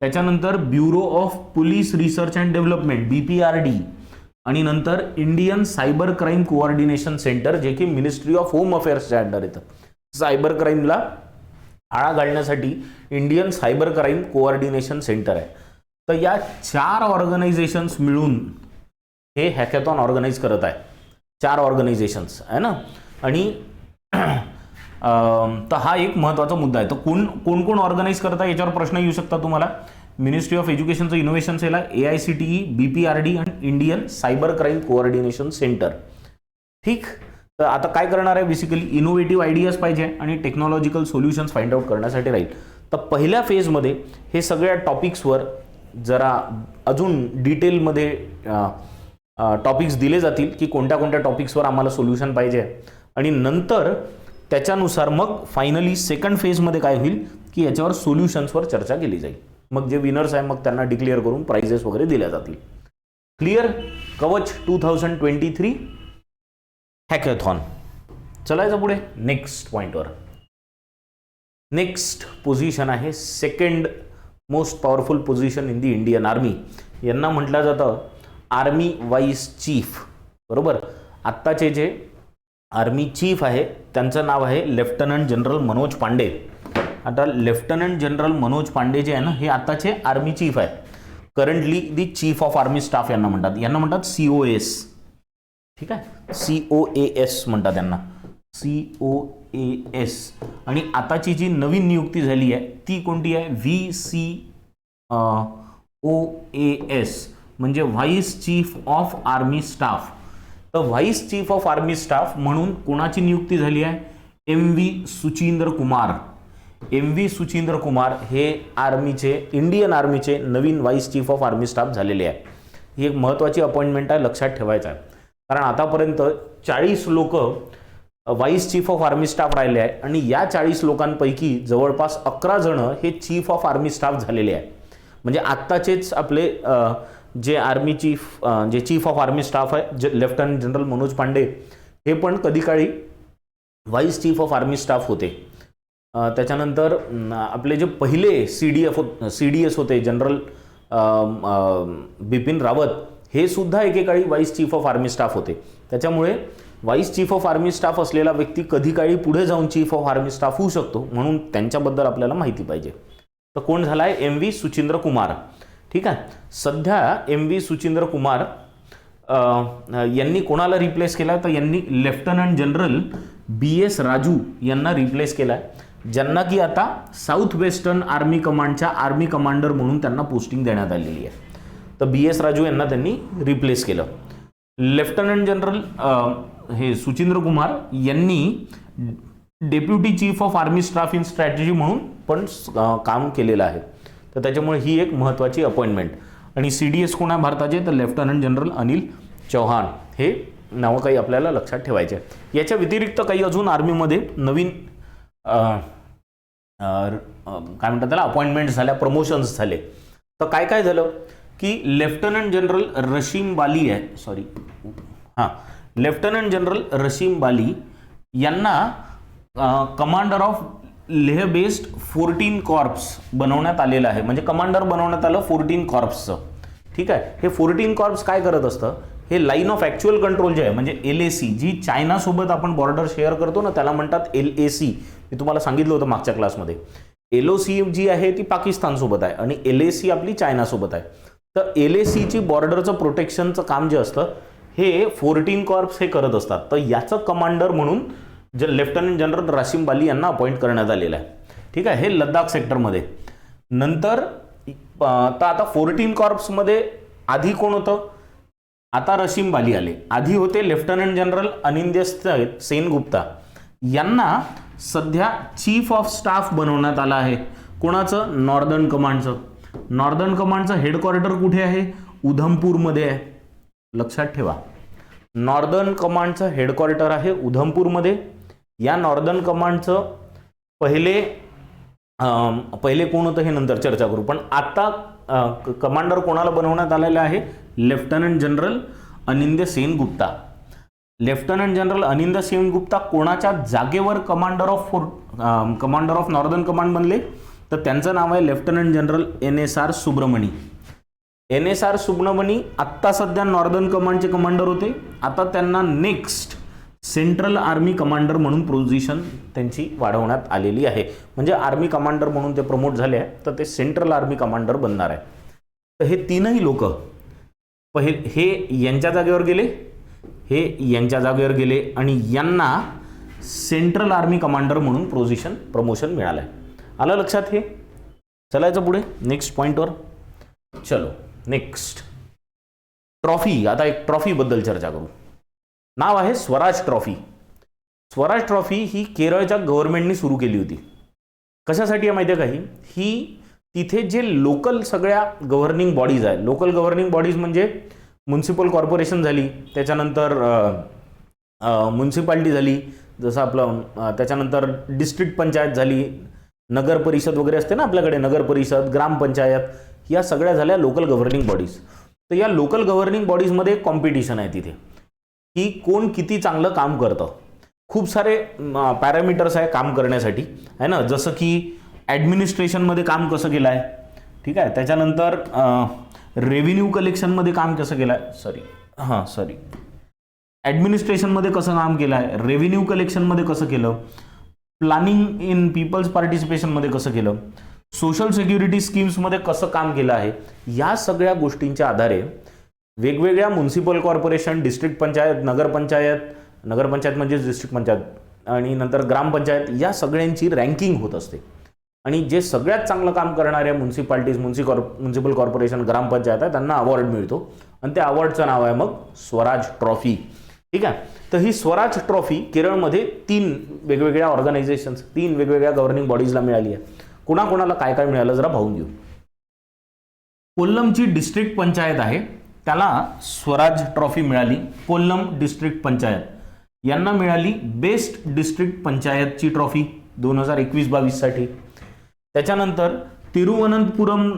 त्याच्यानंतर bureau of police research and development BPRD, आणि नंतर Indian cyber crime coordination centre, जे की मिनिस्ट्री ऑफ होम अफेअर्सच्या under येतं. Cyber क्राईमला आळा घालण्यासाठी Indian cyber crime coordination centre आहे. तर या 4 ऑर्गनायझेशन्स मिळून हे हॅकॅथॉन ऑर्गनाईज करत आहे. 4 ऑर्गनायझेशन्स आहे ना. आणि तर हा एक महत्त्वाचा मुद्दा आहे. तर कोण कोण ऑर्गनाईज करत आहे याच्यावर प्रश्न येऊ शकता तुम्हाला. मिनिस्ट्री ऑफ एज्युकेशनचं इनोव्हेशन सेल आहे, AICTE, BPRD आणि Indian cyber crime coordination centre. ठीक. तर आता काय करणार आहे, बेसिकली इनोव्हेटिव्ह आयडियाज पाहिजे आणि टेक्नॉलॉजिकल सोल्युशन्स फाइंड आउट करण्यासाठी राहील. तर पहिल्या फेजमध्ये हे सगळ्या टॉपिक्सवर जरा अजून डिटेलमध्ये टॉपिक्स दिले जातील की कोणत्या कोणत्या टॉपिक्सवर आम्हाला सोल्युशन पाहिजे आणि नंतर त्याच्यानुसार मग फायनली सेकंड फेजमध्ये काय होईल की याच्यावर सोल्युशन्सवर चर्चा केली जाईल. मग जे विनर्स आहे मग त्यांना डिक्लेअर करून प्राइजेस वगैरे दिल्या जातील. क्लिअर. कवच 2023 हॅकॅथॉन. चलायचं पुढे नेक्स्ट पॉईंटवर. नेक्स्ट पोझिशन आहे second most powerful position in the Indian army. यांना म्हटलं जातं आर्मी वाईस चीफ. बरोबर. आत्ताचे जे आर्मी चीफ आहे त्यांचं नाव आहे लेफ्टनंट जनरल मनोज पांडे. आता लेफ्टनंट जनरल मनोज पांडे जे आहे ना हे आताचे आर्मी चीफ आहे. Currently the chief of army staff यांना म्हणतात. यांना म्हणतात COS. ठीक आहे. COAS म्हणतात त्यांना. COAS. आणि आताची जी नवीन नियुक्ती झाली आहे ती कोणती आहे VCOAS म्हणजे vice chief of army staff. तर vice chief of army staff म्हणून कोणाची नियुक्ती झाली आहे MV सुचिंद्र कुमार. MV सुचिंद्र कुमार हे आर्मीचे इंडियन आर्मीचे नवीन vice chief of army staff झालेले आहे. ही एक महत्त्वाची अपॉइंटमेंट आहे, लक्षात ठेवायचं आहे. कारण आतापर्यंत 40 लोक vice chief of army staff राहिले आहे आणि या 40 लोकांपैकी जवळपास 11 जण हे चीफ ऑफ आर्मी स्टाफ झालेले आहे. म्हणजे आत्ताचेच आपले जे आर्मी चीफ जे चीफ ऑफ आर्मी स्टाफ आहे लेफ्टनंट जनरल मनोज पांडे हे पण कधी काळी vice chief of army staff होते. त्याच्यानंतर आपले जे पहिले CDS होते जनरल बिपिन रावत हे सुद्धा एकेकाळी vice chief of army staff होते. त्याच्यामुळे vice chief of army staff असलेला व्यक्ती कधी काळी पुढे जाऊन चीफ ऑफ आर्मी स्टाफ होऊ शकतो, म्हणून त्यांच्याबद्दल आपल्याला माहिती पाहिजे. तर कोण झाला आहे MV सुचिंद्र कुमार. ठीक आहे. सध्या MV सुचिंद्र कुमार यांनी कोणाला रिप्लेस केला तर यांनी लेफ्टनंट जनरल BS राजू यांना रिप्लेस केला आहे, ज्यांना की आता साऊथ वेस्टर्न आर्मी कमांडच्या आर्मी कमांडर म्हणून त्यांना पोस्टिंग देण्यात आलेली आहे. तर BS राजू यांना त्यांनी रिप्लेस केलं. लेफ्टनंट जनरल हे सुचिंद्र कुमार यांनी deputy chief of army staff in strategy म्हणून पण काम केलेलं आहे. तर त्याच्यामुळे ही एक महत्त्वाची अपॉइंटमेंट. आणि CDS कोण आहे भारताचे तर लेफ्टनंट जनरल अनिल चौहान. हे नावं काही आपल्याला लक्षात ठेवायचे. याच्या व्यतिरिक्त काही अजून आर्मीमध्ये नवीन काय म्हणतात त्याला अपॉइंटमेंट झाल्या, प्रमोशन्स झाले. तर काय काय झालं की लेफ्टनंट जनरल रशीम बाली आहे लेफ्टनंट जनरल रशीम बाली यांना commander of Leh based 14 corps बनवण्यात आलेलं आहे. म्हणजे कमांडर बनवण्यात आलं 14 कॉर्प्सचं. ठीक आहे. हे 14 कॉर्प्स काय करत असतं, हे लाईन ऑफ ॲक्च्युअल कंट्रोल जे आहे म्हणजे LAC जी चायनासोबत आपण बॉर्डर शेअर करतो ना त्याला म्हणतात LAC. मी तुम्हाला सांगितलं होतं मागच्या क्लासमध्ये. LOC जी आहे ती पाकिस्तानसोबत आहे आणि LAC आपली चायनासोबत आहे. तर LACची बॉर्डरचं प्रोटेक्शनचं काम जे असतं हे 14 कॉर्प्स हे करत असतात. तर याचं कमांडर म्हणून लेफ्टनंट जनरल रशीम बाली यांना अपॉइंट करण्यात आलेलं आहे. ठीक आहे. हे लद्दाख सेक्टरमध्ये. नंतर तर आता 14 कॉर्प्समध्ये आधी कोण होतं, आता रशीम बाली आले. आधी होते लेफ्टनंट जनरल अनिंद्य सेनगुप्ता. यांना सध्या चीफ ऑफ स्टाफ बनवण्यात आला आहे. कोणाचं, नॉर्दर्न कमांडचं. नॉर्दर्न कमांडचं हेडक्वार्टर कुठे आहे, उधमपूरमध्ये आहे. लक्षात ठेवा. नॉर्दर्न कमांडचं हेडक्वार्टर आहे उधमपूरमध्ये. या नॉर्दर्न कमांडचं पहिले कोण होतं हे नंतर चर्चा करू. पण आता कमांडर कोणाला बनवण्यात आलेलं आहे, lieutenant general अनिंद्य Sengupta. Lieutenant general अनिंद्य Sengupta कोणाच्या जागेवर कमांडर ऑफ नॉर्दर्न कमांड बनले तर त्यांचं नाव आहे lieutenant general NSR Subramani. NSR Subramani आत्ता सध्या नॉर्दर्न कमांडचे कमांडर होते. आता त्यांना नेक्स्ट सेंट्रल आर्मी कमांडर म्हणून पोझिशन त्यांची वाढवण्यात आलेली आहे. म्हणजे आर्मी कमांडर म्हणून ते प्रमोट झाले आहे तर ते सेंट्रल आर्मी कमांडर बनणार आहे. तर हे तीनही लोक हे यांच्या जागेवर गेले, हे यांच्या जागेवर गेले आणि यांना सेंट्रल आर्मी कमांडर म्हणून प्रमोशन मिळालं आहे. आलं लक्षात. हे चलायचं पुढे नेक्स्ट पॉइंटवर. चलो नेक्स्ट ट्रॉफी. आता एक ट्रॉफीबद्दल चर्चा करू. नाव आहे स्वराज ट्रॉफी. स्वराज ट्रॉफी ही केरळच्या गव्हर्नमेंटनी सुरू केली होती. कशासाठी आहे माहिती आहे का? ही तिथे जे लोकल सगळ्या गव्हर्निंग बॉडीज आहे, लोकल गव्हर्निंग बॉडीज म्हणजे म्युन्सिपल कॉर्पोरेशन झाली, त्याच्यानंतर म्युन्सिपाल्टी झाली, जसं आपलं त्याच्यानंतर डिस्ट्रिक्ट पंचायत झाली, नगर परिषद वगैरे असते ना आपल्याकडे, नगर परिषद, ग्रामपंचायत, या सगळ्या झाल्या लोकल गव्हर्निंग बॉडीज. तर या लोकल गव्हर्निंग बॉडीजमध्ये कॉम्पिटिशन आहे तिथे की कोण किती चांगलं काम करतं. खूप सारे पॅरामीटर्स आहे काम करण्यासाठी, आहे ना, जसं की ॲडमिनिस्ट्रेशनमध्ये काम कसं केलं आहे, ठीक आहे, त्याच्यानंतर रेव्हेन्यू कलेक्शनमध्ये काम कसं केलं आहे, ॲडमिनिस्ट्रेशनमध्ये कसं काम केलं आहे, रेव्हेन्यू कलेक्शनमध्ये कसं केलं, प्लॅनिंग इन पीपल्स पार्टिसिपेशनमध्ये कसं केलं, सोशल सिक्युरिटी स्कीम्समध्ये कसं काम केलं आहे. या सगळ्या गोष्टींच्या आधारे वेगवेगळ्या म्युन्सिपल कॉर्पोरेशन, डिस्ट्रिक्ट पंचायत, नगरपंचायत म्हणजे डिस्ट्रिक्ट पंचायत आणि नंतर ग्रामपंचायत, या सगळ्यांची रँकिंग होत असते. आणि जे सगळ्यात चांगलं काम करणाऱ्या म्युन्सिपाल्टीज, म्युन्सिपल कॉर्पोरेशन, ग्रामपंचायत आहे, त्यांना अवॉर्ड मिळतो आणि त्या अवॉर्डचं नाव आहे मग स्वराज ट्रॉफी. ठीक आहे. तर ही स्वराज ट्रॉफी केरळमध्ये 3 वेगवेगळ्या ऑर्गनायझेशन्स, 3 वेगवेगळ्या गव्हर्निंग बॉडीजला मिळाली आहे. कोणाकोणाला काय काय मिळालं जरा पाहून घेऊ. कोल्लमची डिस्ट्रिक्ट पंचायत आहे, त्याला स्वराज ट्रॉफी मिळाली. कोल्लम डिस्ट्रिक्ट पंचायत यांना मिळाली बेस्ट डिस्ट्रिक्ट पंचायतची ट्रॉफी 2021-22 साठी. त्याच्यानंतर तिरुवनंतपुरम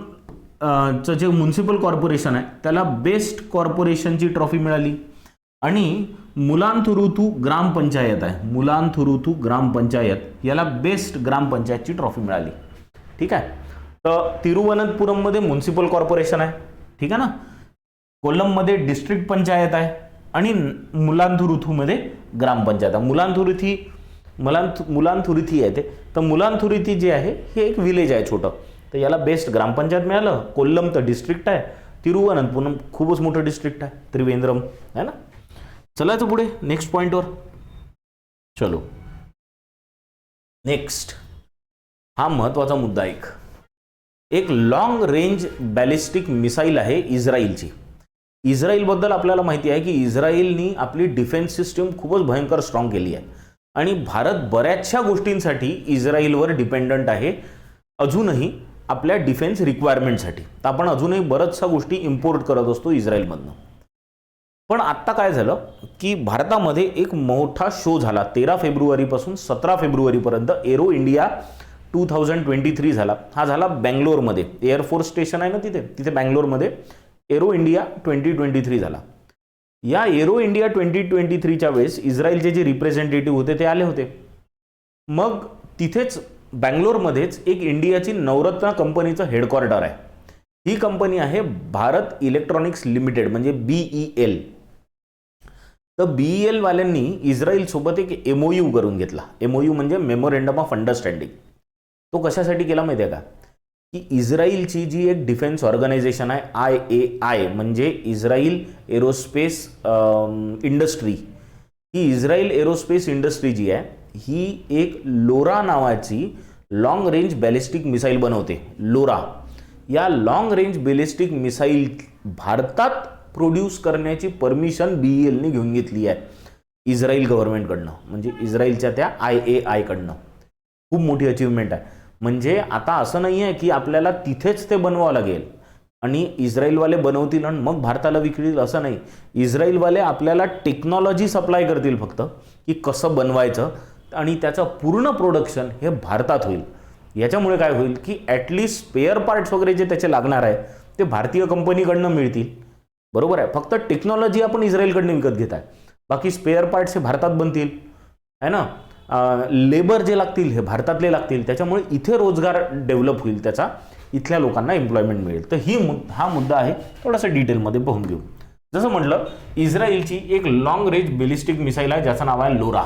चं जे म्युन्सिपल कॉर्पोरेशन आहे त्याला बेस्ट कॉर्पोरेशनची ट्रॉफी मिळाली. आणि मुलांथुरुथू ग्रामपंचायत आहे, मुलांथुरुथू ग्रामपंचायत याला बेस्ट ग्रामपंचायतची ट्रॉफी मिळाली. ठीक आहे. तर तिरुवनंतपुरममध्ये म्युन्सिपल कॉर्पोरेशन आहे, ठीक आहे ना, कोल्लममध्ये डिस्ट्रिक्ट पंचायत आहे आणि मुलांथुरुथूमध्ये ग्रामपंचायत आहे. मुलांथुरिथी आहे ते. तर मुलांथुरिथी जे आहे हे एक विलेज आहे छोटं, तर याला बेस्ट ग्रामपंचायत मिळालं. कोल्लम तर डिस्ट्रिक्ट आहे, तिरुवनंतपुरम खूपच मोठं डिस्ट्रिक्ट आहे, त्रिवेंद्रम आहे ना. चलायचं पुढे नेक्स्ट पॉइंटवर. चलो नेक्स्ट, हा महत्वाचा मुद्दा एक लॉंग रेंज बॅलिस्टिक मिसाईल आहे इस्रायलची. इस्रायलबद्दल आपल्याला माहिती आहे की इस्रायलनी आपली डिफेन्स सिस्टीम खूपच भयंकर स्ट्रॉंग केली आहे आणि भारत बऱ्याचशा गोष्टींसाठी इस्रायलवर डिपेंडंट आहे अजूनही आपल्या डिफेन्स रिक्वायरमेंटसाठी. तर आपण अजूनही बऱ्याचशा गोष्टी इम्पोर्ट करत असतो इस्रायलमधनं. पण आत्ता काय झालं की भारतामध्ये एक मोठा शो झाला 13 फेब्रुवारीपासून 17 फेब्रुवारीपर्यंत. एरो इंडिया 2023 झाला. हा झाला बँगलोरमध्ये, एअरफोर्स स्टेशन आहे ना तिथे बँगलोरमध्ये एरो इंडिया 2023 झाला. या एरो इंडिया 2023च्या वेळेस इस्रायलचे जे रिप्रेझेंटेटिव्ह होते ते आले होते. मग तिथेच बँगलोरमध्येच एक इंडियाची नवरत्न कंपनीचं हेडक्वार्टर आहे. ही कंपनी आहे भारत इलेक्ट्रॉनिक्स लिमिटेड म्हणजे BEL. तर BEL वाल्यांनी इस्रायल सोबत एक MOU करून घेतला. MOU म्हणजे मेमोरेंडम ऑफ अंडरस्टँडिंग. तो कशासाठी केला माहिती आहे का, की इस्रायलची जी एक डिफेन्स ऑर्गनायझेशन आहे IAI म्हणजे इस्रायल एरोस्पेस इंडस्ट्री, ही इस्रायल एरोस्पेस इंडस्ट्री जी आहे ही एक लोरा नावाची लॉंग रेंज बॅलिस्टिक मिसाईल बनवते. लोरा या लॉंग रेंज बॅलिस्टिक मिसाईल भारतात प्रोड्यूस करण्याची परमिशन BELनी घेऊन घेतली आहे इस्रायल गव्हर्नमेंटकडनं, म्हणजे इस्रायलच्या त्या IAI कडनं. खूप मोठी अचीवमेंट आहे. म्हणजे आता असं नाही आहे की आपल्याला तिथेच ते बनवावं लागेल आणि इस्रायलवाले बनवतील आणि मग भारताला विकतील, असं नाही. इस्रायलवाले आपल्याला टेक्नॉलॉजी सप्लाय करतील फक्त की कसं बनवायचं आणि त्याचं पूर्ण प्रोडक्शन हे भारतात होईल. याच्यामुळे काय होईल की ॲटलिस्ट स्पेअर पार्ट्स वगैरे जे त्याचे लागणार आहे ते भारतीय कंपनीकडनं मिळतील. बरोबर आहे. फक्त टेक्नॉलॉजी आपण इस्रायलकडनं विकत घेत आहे, बाकी स्पेअर पार्ट्स हे भारतात बनतील, आहे ना. लेबर जे लागतील हे भारतातले लागतील. त्याच्यामुळे इथे रोजगार डेव्हलप होईल, त्याचा इथल्या लोकांना एम्प्लॉयमेंट मिळेल. तर हा मुद्दा आहे, थोडासा डिटेलमध्ये पाहून घेऊ. जसं म्हटलं, इस्रायलची एक लॉंग रेंज बॅलिस्टिक मिसाईल आहे ज्याचं नाव आहे लोरा.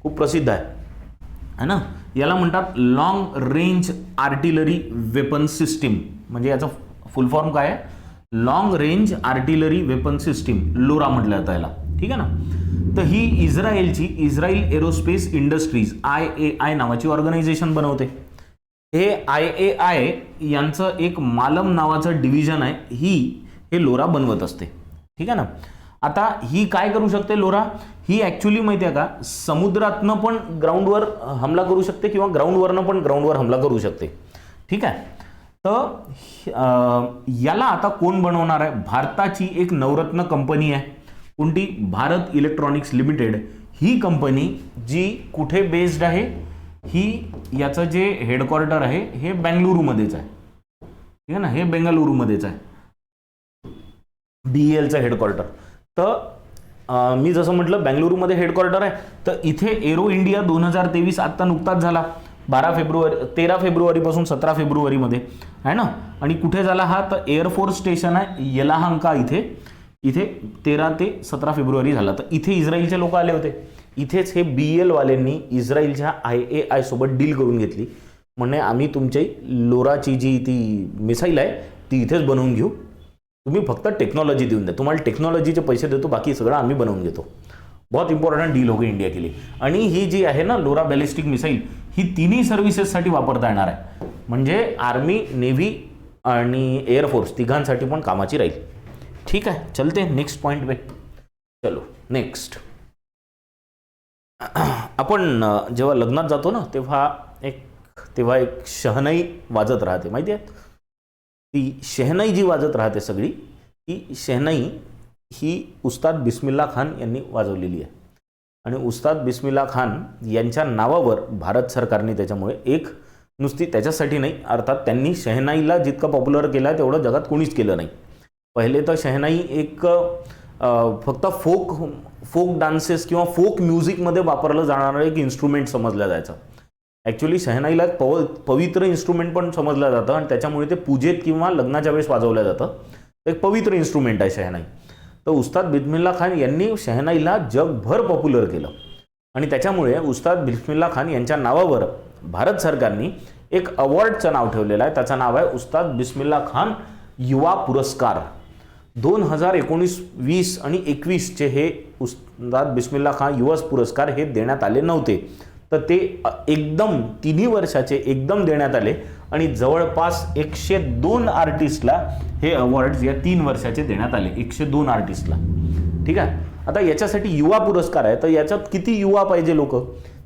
खूप प्रसिद्ध आहे ना. याला म्हणतात long range artillery weapon system, म्हणजे याचं फुल फॉर्म काय आहे, long range artillery weapon system, LORA म्हटलं जातं याला. ठीक आहे ना. तर ही इस्रायलची इस्रायल एरोस्पेस इंडस्ट्रीज IAI नावाची ऑर्गनायझेशन बनवते. हे IAI यांचं एक मालम नावाचं डिव्हिजन आहे, हे लोरा बनवत असते. ठीक आहे ना. आता ही काय करू शकते लोरा, ही ॲक्च्युली माहिती आहे का, समुद्रातनं पण ग्राउंडवर हमला करू शकते किंवा ग्राउंडवरनं पण ग्राउंडवर हमला करू शकते. ठीक आहे. तर याला आता कोण बनवणार आहे? भारताची एक नवरत्न कंपनी आहे. कोणती? Bharat Electronics Limited. ही कंपनी जी कुठे बेस्ड आहे? ही याचं जे हेडक्वार्टर आहे हे बेंगलुरूमध्येच आहे. ठीक आहे ना, हे बेंगलुरूमध्येच आहे BELचं हेडक्वार्टर. तर मी जसं म्हटलं बेंगलुरूमध्ये हेडक्वार्टर आहे. तर इथे एरो इंडिया 2023 आत्ता नुकताच झाला 13 फेब्रुवारीपासून 17 फेब्रुवारीमध्ये आहे ना. आणि कुठे झाला हा? तर एअरफोर्स स्टेशन आहे येलाहांका इथे 13 ते 17 फेब्रुवारी झाला. तर इथे इस्रायलचे लोक आले होते. इथेच हे BEL वाल्यांनी इस्रायलच्या IAI सोबत डील करून घेतली. म्हणजे आम्ही तुमची लोराची जी ती मिसाईल आहे ती इथेच बनवून घेऊ, तुम्ही फक्त टेक्नॉलॉजी देऊन द्या, तुम्हाला टेक्नॉलॉजीचे पैसे देतो, बाकी सगळं आम्ही बनवून घेतो. बहुत इंपॉर्टंट डील हो गई इंडिया के लिए. आणि ही जी आहे ना लोरा बॅलिस्टिक मिसाईल ही तिन्ही सर्व्हिसेससाठी वापरता येणार आहे. म्हणजे आर्मी, नेव्ही आणि एअरफोर्स तिघांसाठी पण कामाची राहील. ठीक आहे, चलते नेक्स्ट पॉइंट पे. चलो नेक्स्ट. आपण जेव्हा लग्नात जातो ना तेव्हा एक शहनाई वाजत राहते, माहिती आहे? ती शहनाई जी वाजत राहते सगळी, ती शहनाई ही उस्ताद बिस्मिल्ला खान यांनी वाजवलेली आहे. आणि उस्ताद बिस्मिल्ला खान यांच्या नावावर भारत सरकारने त्याच्यामुळे एक नुसती त्याच्यासाठी नाही, अर्थात त्यांनी शहनाईला जितकं पॉप्युलर केलं आहे तेवढं जगात कोणीच केलं नाही. पहिले तर शहनाई एक फक्त फोक डान्सेस किंवा फोक म्युझिकमध्ये वापरलं जाणारं एक इन्स्ट्रुमेंट समजलं जायचं. ॲक्च्युली शहनाईला एक पवित्र इन्स्ट्रुमेंट पण समजलं जातं आणि त्याच्यामुळे ते पूजेत किंवा लग्नाच्या वेळेस वाजवलं जातं. एक पवित्र इन्स्ट्रुमेंट आहे शहनाई. तर उस्ताद बिस्मिल्ला खान यांनी शहनाईला जगभर पॉप्युलर केलं आणि त्याच्यामुळे उस्ताद बिस्मिल्ला खान यांच्या नावावर भारत सरकारने एक अवॉर्डचं नाव ठेवलेलं आहे. त्याचं नाव आहे उस्ताद बिस्मिल्ला खान युवा पुरस्कार. 2019, 20 आणि 21चे हे उस्ताद बिस्मिल्ला खान युवा पुरस्कार हे देण्यात आले नव्हते. तर ते एकदम तिन्ही वर्षाचे एकदम देण्यात आले आणि जवळपास 102 आर्टिस्टला हे अवॉर्ड्स या 3 वर्षाचे देण्यात आले. 102 आर्टिस्टला. ठीक आहे. आता याच्यासाठी युवा पुरस्कार आहे, तर याच्यात किती युवा पाहिजे लोक,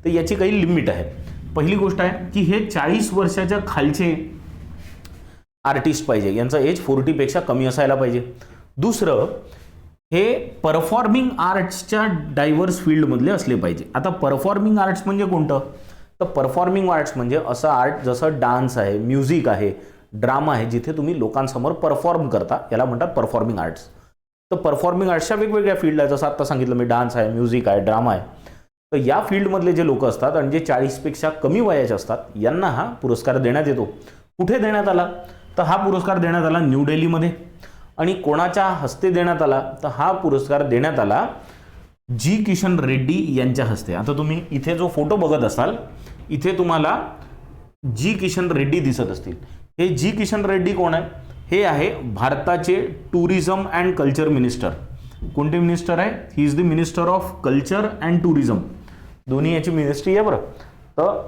तर याची काही लिमिट आहे. पहिली गोष्ट आहे की हे 40 वर्षाच्या खालचे आर्टिस्ट पाहिजे, यांचं एज 40 पेक्षा कमी असायला पाहिजे. दुसरं, हे परफॉर्मिंग आर्ट्सच्या डायव्हर्स फील्डमधले असले पाहिजे. आता परफॉर्मिंग आर्ट्स म्हणजे कोणतं? तर परफॉर्मिंग आर्ट्स म्हणजे असं आर्ट जसं डान्स आहे, म्युझिक आहे, ड्रामा आहे, जिथे तुम्ही लोकांसमोर परफॉर्म करता, याला म्हणतात परफॉर्मिंग आर्ट्स. तर परफॉर्मिंग आर्ट्सच्या वेगवेगळ्या फील्ड आहेत, जसं आत्ता सांगितलं मी, डान्स आहे, म्युझिक आहे, ड्रामा आहे. तर या फील्डमधले जे लोक असतात आणि जे 40पेक्षा कमी वयाचे असतात यांना हा पुरस्कार देण्यात येतो. कुठे देण्यात आला? तर हा पुरस्कार देण्यात आला न्यू दिल्लीमध्ये. आणि कोणाच्या हस्ते देण्यात आला? तर हा पुरस्कार देण्यात आला जी किशन रेड्डी यांच्या हस्ते. आता तुम्ही इथे जो फोटो बघत असाल इथे तुम्हाला जी किशन रेड्डी दिसत असतील. हे जी किशन रेड्डी कोण आहे? हे आहे भारताचे टुरिझम अँड कल्चर मिनिस्टर. कोणते मिनिस्टर आहे? He is the minister of culture and tourism. दोन्ही याची मिनिस्ट्री आहे बरं. तर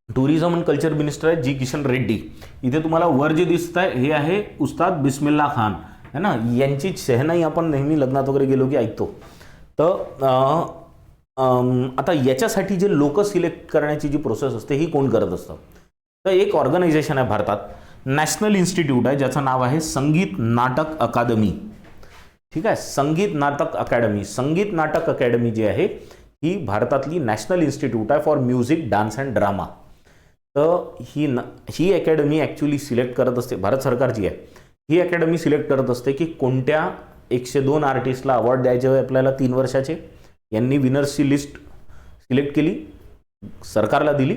टुरिझम अँड कल्चर मिनिस्टर आहे जी किशन रेड्डी. इथे तुम्हाला वर जे दिसत आहे हे आहे उस्ताद बिस्मिल्ला खान है ना. यांची शहनाई आपण नेहमी लग्नात वगैरे गेलो की ऐकतो. तर आता याच्यासाठी जे लोक सिलेक्ट करण्याची जी प्रोसेस असते ही कोण करत असतं? तर एक ऑर्गनायझेशन आहे भारतात, नॅशनल इन्स्टिट्यूट आहे, ज्याचं नाव आहे संगीत नाटक अकादमी. ठीक आहे, संगीत नाटक अकॅडमी. संगीत नाटक अकॅडमी जी आहे ही भारतातली नॅशनल इन्स्टिट्यूट आहे for music, dance and drama. तर ही अकॅडमी ॲक्च्युली सिलेक्ट करत असते, भारत सरकारची आहे ही अकॅडमी, सिलेक्ट करत असते की कोणत्या 102 आर्टिस्टला अवॉर्ड द्यायचे आहे आपल्याला 3 वर्षाचे. यांनी विनर्सची लिस्ट सिलेक्ट केली, सरकारला दिली,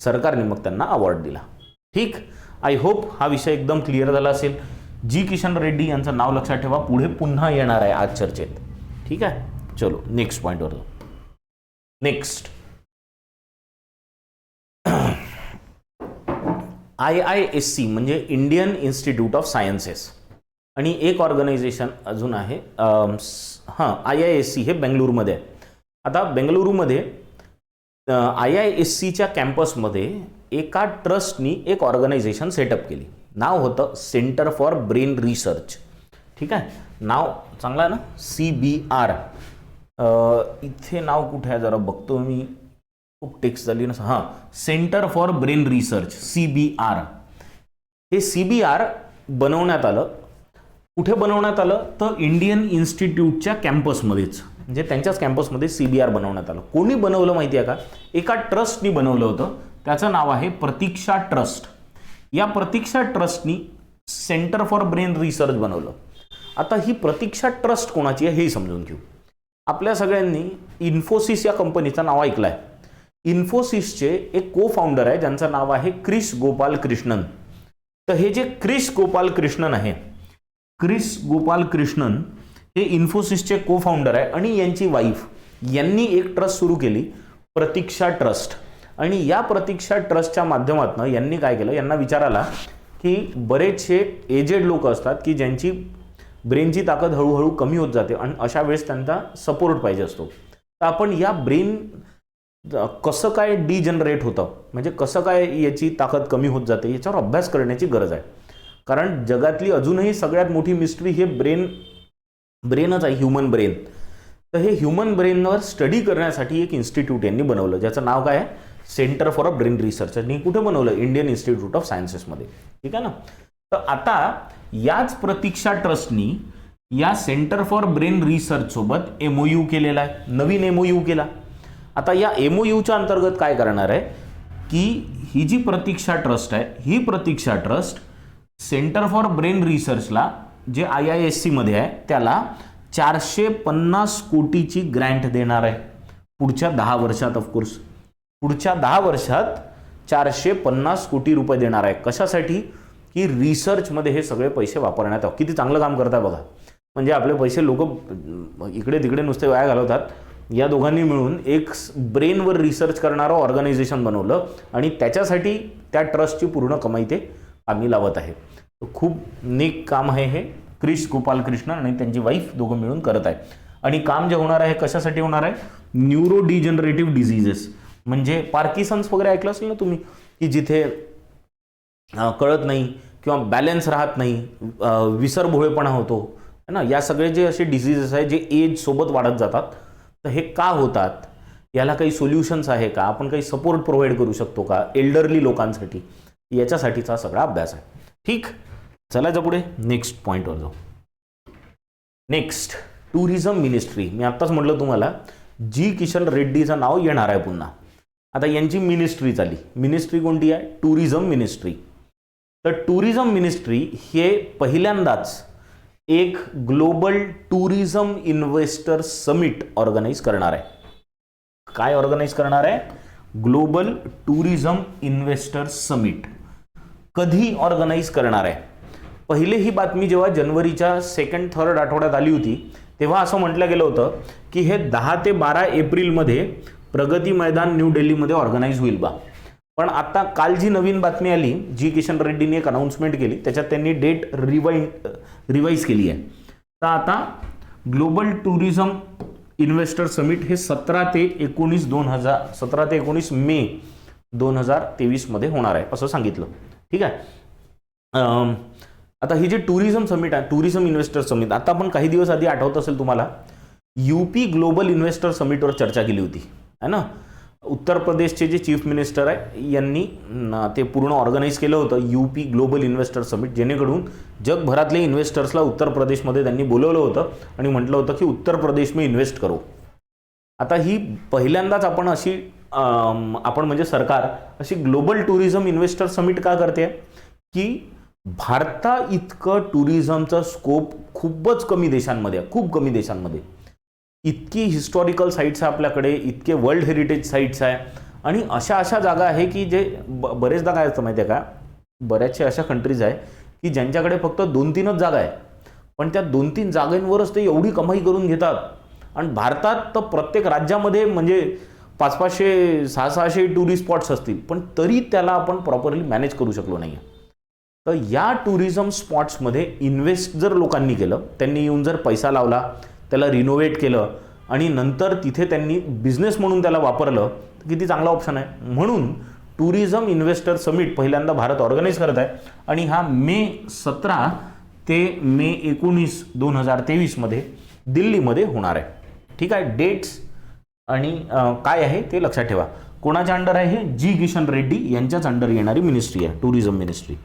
सरकारने मग त्यांना अवॉर्ड दिला. ठीक, आय होप हा विषय एकदम क्लिअर झाला असेल. जी किशन रेड्डी यांचं नाव लक्षात ठेवा, पुढे पुन्हा येणार आहे आज चर्चेत. ठीक आहे, चलो नेक्स्ट पॉईंटवर जाऊ. नेक्स्ट, IISc म्हणजे इंडियन इन्स्टिट्यूट ऑफ सायन्सेस. आणि एक ऑर्गनायझेशन अजून आहे IISc, हे बेंगलुरूमध्ये आहे. आता बेंगलुरूमध्ये IIScच्या कॅम्पसमध्ये एका ट्रस्टनी एक ऑर्गनायझेशन सेटअप केली. नाव होतं सेंटर फॉर ब्रेन रिसर्च. ठीक आहे, नाव चांगलं आहे ना, CBR. इथे नाव कुठे आहे जरा बघतो मी, खूप टेक्स्ट झाली ना. हां, centre for brain research, CBR. हे CBR बनवण्यात आलं. कुठे बनवण्यात आलं तर इंडियन इन्स्टिट्यूटच्या कॅम्पसमध्येच, म्हणजे त्यांच्याच कॅम्पसमध्ये CBR बनवण्यात आलं. कोणी बनवलं माहिती आहे का? एका ट्रस्टनी बनवलं होतं. त्याचं नाव आहे प्रतीक्षा ट्रस्ट. या प्रतीक्षा ट्रस्टनी सेंटर फॉर ब्रेन रिसर्च बनवलं. आता ही प्रतीक्षा ट्रस्ट कोणाची आहे हे समजून घेऊ. आपल्या सगळ्यांनी इन्फोसिस या कंपनीचं नाव ऐकलं आहे. इन्फोसिसचे एक को फाउंडर आहे ज्यांचं नाव आहे क्रिस गोपाल कृष्णन. तर हे जे क्रिस गोपाल कृष्णन आहे, क्रिस गोपाल कृष्णन हे इन्फोसिसचे को फाउंडर आहे आणि यांची वाईफ यांनी एक ट्रस्ट सुरू केली, प्रतीक्षा ट्रस्ट. आणि या प्रतीक्षा ट्रस्टच्या माध्यमातून यांनी काय केलं, यांना विचार आला की बरेचसे एजेड लोक असतात की ज्यांची ब्रेनची ताकद हळूहळू कमी होत जाते आणि अशा वेळेस त्यांचा सपोर्ट पाहिजे असतो. तर आपण या ब्रेन कसं काय डिजनरेट होतं, म्हणजे कसं काय याची ताकद कमी होत जाते याच्यावर अभ्यास करण्याची गरज आहे. कारण जगातली अजूनही सगळ्यात मोठी मिस्ट्री हे ब्रेनच आहे, ह्युमन ब्रेन. तर हे ह्युमन ब्रेनवर स्टडी करण्यासाठी एक इन्स्टिट्यूट यांनी बनवलं ज्याचं नाव काय आहे, सेंटर फॉर ब्रेन रिसर्च. आणि कुठे बनवलं? इंडियन इन्स्टिट्यूट ऑफ सायन्सेसमध्ये. ठीक आहे ना. तर आता याच प्रतीक्षा ट्रस्टनी या सेंटर फॉर ब्रेन रिसर्च सोबत MOU केलेला आहे, नवीन MOU केला. आता या MOUच्या अंतर्गत काय करणार आहे की ही जी प्रतीक्षा ट्रस्ट आहे, ही प्रतीक्षा ट्रस्ट सेंटर फॉर ब्रेन रिसर्चला जे IISc मध्ये आहे त्याला 450 कोटीची ग्रँट देणार आहे पुढच्या 10 वर्षात. ऑफकोर्स पुढच्या 10 वर्षात 450 कोटी रुपये देणार आहे. कशासाठी? की रिसर्चमध्ये हे सगळे पैसे वापरण्यात यावं. किती चांगलं काम करतात बघा. म्हणजे आपले पैसे लोक इकडे तिकडे नुसते वाया घालवतात. या दोघांनी मिळून एक ब्रेनवर रिसर्च करणारं ऑर्गनायझेशन बनवलं आणि त्याच्यासाठी त्या ट्रस्टची पूर्ण कमाई ते आम्ही लावत आहे. खूप नेक काम आहे हे. क्रिस गोपाल कृष्णन आणि त्यांची वाईफ दोघं मिळून करत आहे. आणि काम जे होणार आहे कशासाठी होणार आहे? न्यूरो डिजनरेटिव्ह डिझीजेस, म्हणजे पार्किसन्स वगैरे ऐकलं असेल ना तुम्ही, की जिथे कळत नाही किंवा बॅलन्स राहत नाही, विसरभोळेपणा होतो है ना. या सगळे जे असे डिझीजेस आहे जे एज सोबत वाढत जातात, तर हे का होतात, याला काही सोल्युशन्स आहे का, आपण काही सपोर्ट प्रोव्हाइड करू शकतो का एल्डरली लोकांसाठी, याच्यासाठीचा सगळा अभ्यास आहे. ठीक, चलायचं पुढे नेक्स्ट पॉईंटवर जाऊ. Next, tourism ministry. मी आत्ताच म्हटलं तुम्हाला जी किशन रेड्डीचं नाव येणार आहे पुन्हा. आता यांची मिनिस्ट्री झाली. मिनिस्ट्री कोणती आहे? Tourism ministry. तर टुरिझम मिनिस्ट्री हे पहिल्यांदाच एक global tourism investor summit organise करणार आहे. काय ऑर्गनाईज करणार आहे? Global tourism investor summit. कधी ऑर्गनाईज करणार आहे? पहिले ही बातमी जेव्हा जानेवारीच्या 2-3 आठवड्यात आली होती तेव्हा असं म्हटलं गेलं होतं की हे 10 ते 12 एप्रिलमध्ये प्रगती मैदान न्यू दिल्लीमध्ये ऑर्गनाईज होईल बा. पण आता काल जी नवीन बातमी आली, जी किशन रेड्डीने एक अनाउन्समेंट केली, त्याच्यात त्यांनी डेट रिवाईज केली आहे. तर आता ग्लोबल टुरिझम इन्व्हेस्टर समिट हे 17 ते 19 मे 2023 मध्ये होणार आहे असं सांगितलं. ठीक आहे. आता ही जी टुरिझम समिट आहे, टुरिझम इन्व्हेस्टर समिट, आता आपण काही दिवस आधी आठवत असेल तुम्हाला UP ग्लोबल इन्व्हेस्टर समिटवर चर्चा केली होती है ना. उत्तर प्रदेशचे जे चीफ मिनिस्टर आहे यांनी ते पूर्ण ऑर्गनाईज केलं होतं UP ग्लोबल इन्व्हेस्टर समिट, जेणेकरून जगभरातले इन्व्हेस्टर्सला उत्तर प्रदेशमध्ये त्यांनी बोलवलं होतं आणि म्हटलं होतं की उत्तर प्रदेश में इन्व्हेस्ट करो. आता ही पहिल्यांदाच आपण अशी आपण म्हणजे सरकार अशी ग्लोबल टुरिझम इन्व्हेस्टर समिट का करते की भारता इतकं टुरिझमचं स्कोप खूपच कमी देशांमध्ये, खूप कमी देशांमध्ये. इतकी हिस्टॉरिकल साईट्स आहे आपल्याकडे, इतके वर्ल्ड हेरिटेज साईट्स आहे आणि अशा जागा आहे की जे बरेचदा काय असतं माहिती आहे का, बऱ्याचशा अशा कंट्रीज आहे की ज्यांच्याकडे फक्त 2-3च जागा आहे, पण त्या 2-3 जागांवरच ते एवढी कमाई करून घेतात. आणि भारतात तर प्रत्येक राज्यामध्ये म्हणजे 500-500 600-600 टुरिस्ट स्पॉट्स असतील, पण तरी त्याला आपण प्रॉपरली मॅनेज करू शकलो नाही. तर या टुरिझम स्पॉट्समध्ये इन्व्हेस्ट जर लोकांनी केलं, त्यांनी येऊन जर पैसा लावला, त्याला रिनोव्हेट केलं आणि नंतर तिथे त्यांनी बिझनेस म्हणून त्याला वापरलं, तर किती चांगला ऑप्शन आहे. म्हणून टुरिझम इन्व्हेस्टर समिट पहिल्यांदा भारत ऑर्गनाईज करत आहे आणि हा मे 17 ते मे 19, 2023 मध्ये दिल्लीमध्ये होणार आहे. ठीक आहे. डेट्स आणि काय आहे ते लक्षात ठेवा. कोणाच्या अंडर आहे हे? जी किशन रेड्डी यांच्याच अंडर येणारी मिनिस्ट्री आहे टुरिझम मिनिस्ट्री.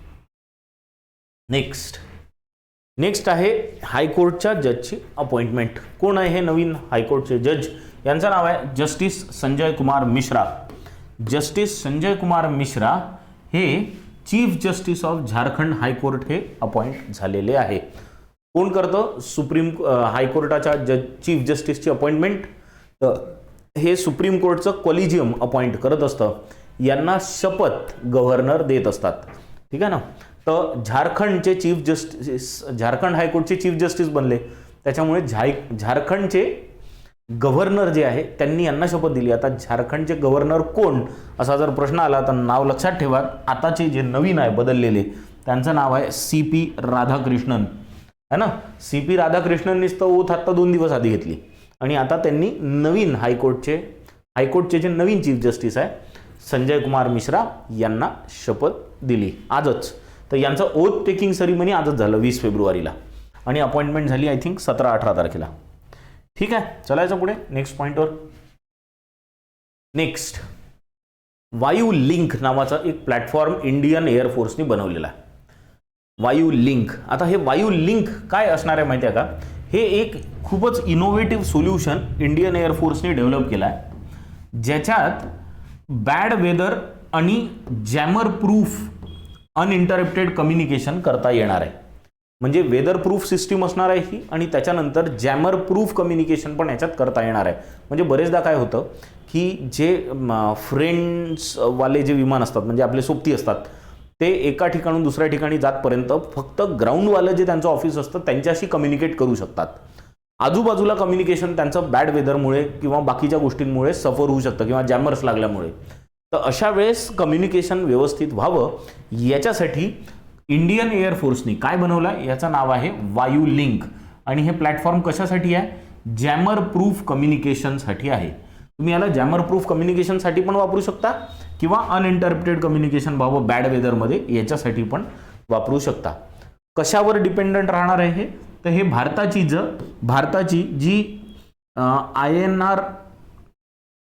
नेक्स्ट आहे हायकोर्टच्या जजची अपॉइंटमेंट. कोण आहे हे नवीन हायकोर्टचे जज? यांचं नाव आहे जस्टिस संजय कुमार मिश्रा. जस्टिस संजय कुमार मिश्रा हे chief justice of Jharkhand high court हे अपॉइंट झालेले आहे. कोण करतं? सुप्रीम हायकोर्टाच्या चीफ जस्टिसची अपॉइंटमेंट हे सुप्रीम कोर्टचं कॉलेजियम अपॉइंट करत असतं. यांना शपथ गव्हर्नर देत असतात. ठीक आहे ना. तर झारखंडचे चीफ जस्टिस, झारखंड हायकोर्टचे चीफ जस्टिस बनले, त्याच्यामुळे झारखंडचे गव्हर्नर जे आहे त्यांनी यांना शपथ दिली. आता झारखंडचे गव्हर्नर कोण असा जर प्रश्न आला तर नाव लक्षात ठेवा. आताचे जे नवीन आहे बदललेले त्यांचं नाव आहे CP राधाकृष्णन है ना. CP राधाकृष्णननीच तर ओथ आता 2 दिवस आधी घेतली आणि आता त्यांनी नवीन हायकोर्टचे जे नवीन चीफ जस्टिस आहे संजय कुमार मिश्रा यांना शपथ दिली आजच. तर यांचं ओथ टेकिंग सेरेमनी आजच झालं 20 फेब्रुवारीला आणि अपॉइंटमेंट झाली आय थिंक 17-18 तारखेला. ठीक आहे, चलायचं पुढे नेक्स्ट पॉइंटवर. नेक्स्ट, वायू लिंक नावाचा एक प्लॅटफॉर्म इंडियन एअरफोर्सने बनवलेला आहे. वायू लिंक. आता हे वायू लिंक काय असणार आहे माहिती आहे का? हे एक खूपच इनोव्हेटिव्ह सोल्युशन इंडियन एअरफोर्सने डेव्हलप केला आहे, ज्याच्यात बॅड वेदर आणि जॅमर प्रूफ अनइंटरप्टेड कम्युनिकेशन करता येणार आहे. म्हणजे वेदर प्रूफ सिस्टीम असणार आहे ही आणि त्याच्यानंतर जॅमर प्रूफ कम्युनिकेशन पण याच्यात करता येणार आहे. म्हणजे बरेचदा काय होतं की जे फ्रेंड्सवाले जे विमान असतात म्हणजे आपले सोबती असतात ते एका ठिकाणून दुसऱ्या ठिकाणी जातपर्यंत फक्त ग्राउंडवालं जे त्यांचं ऑफिस असतं त्यांच्याशी कम्युनिकेट करू शकतात. आजूबाजूला कम्युनिकेशन त्यांचं बॅड वेदरमुळे किंवा बाकीच्या गोष्टींमुळे सफर होऊ शकतं किंवा जॅमर्स लागल्यामुळे. तर अशा वेळेस कम्युनिकेशन व्यवस्थित व्हावं याच्यासाठी इंडियन एअरफोर्सनी काय बनवलं आहे याचं नाव आहे वायू लिंक. आणि हे प्लॅटफॉर्म कशासाठी आहे? जॅमर प्रूफ कम्युनिकेशनसाठी आहे. तुम्ही याला जॅमर प्रूफ कम्युनिकेशनसाठी पण वापरू शकता किंवा अनइंटरप्टेड कम्युनिकेशन व्हावं बॅड वेदरमध्ये याच्यासाठी पण वापरू शकता. कशावर डिपेंडंट राहणार आहे हे? तर हे भारताची जी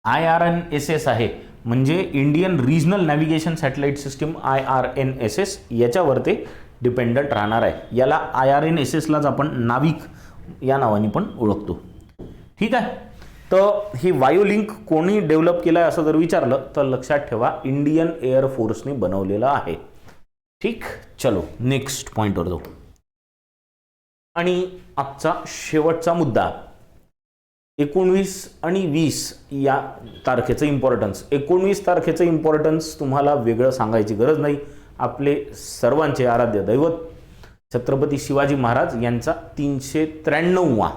IRNSS आहे म्हणजे Indian regional navigation satellite system IRNSS याच्यावर ते डिपेंडंट राहणार आहे. याला IRNSSलाच आपण नाविक या नावाने पण ओळखतो. ठीक आहे. तर ही वायू लिंक कोणी डेव्हलप केलं आहे असं जर विचारलं तर लक्षात ठेवा इंडियन एअरफोर्सने बनवलेलं आहे. ठीक, चलो नेक्स्ट पॉइंटवर जाऊ. आणि आजचा शेवटचा मुद्दा 19 आणि 20 या तारखेचं इम्पॉर्टन्स. 19 तारखेचं इम्पॉर्टन्स तुम्हाला वेगळं सांगायची गरज नाही. आपले सर्वांचे आराध्य दैवत छत्रपती शिवाजी महाराज यांचा 393वा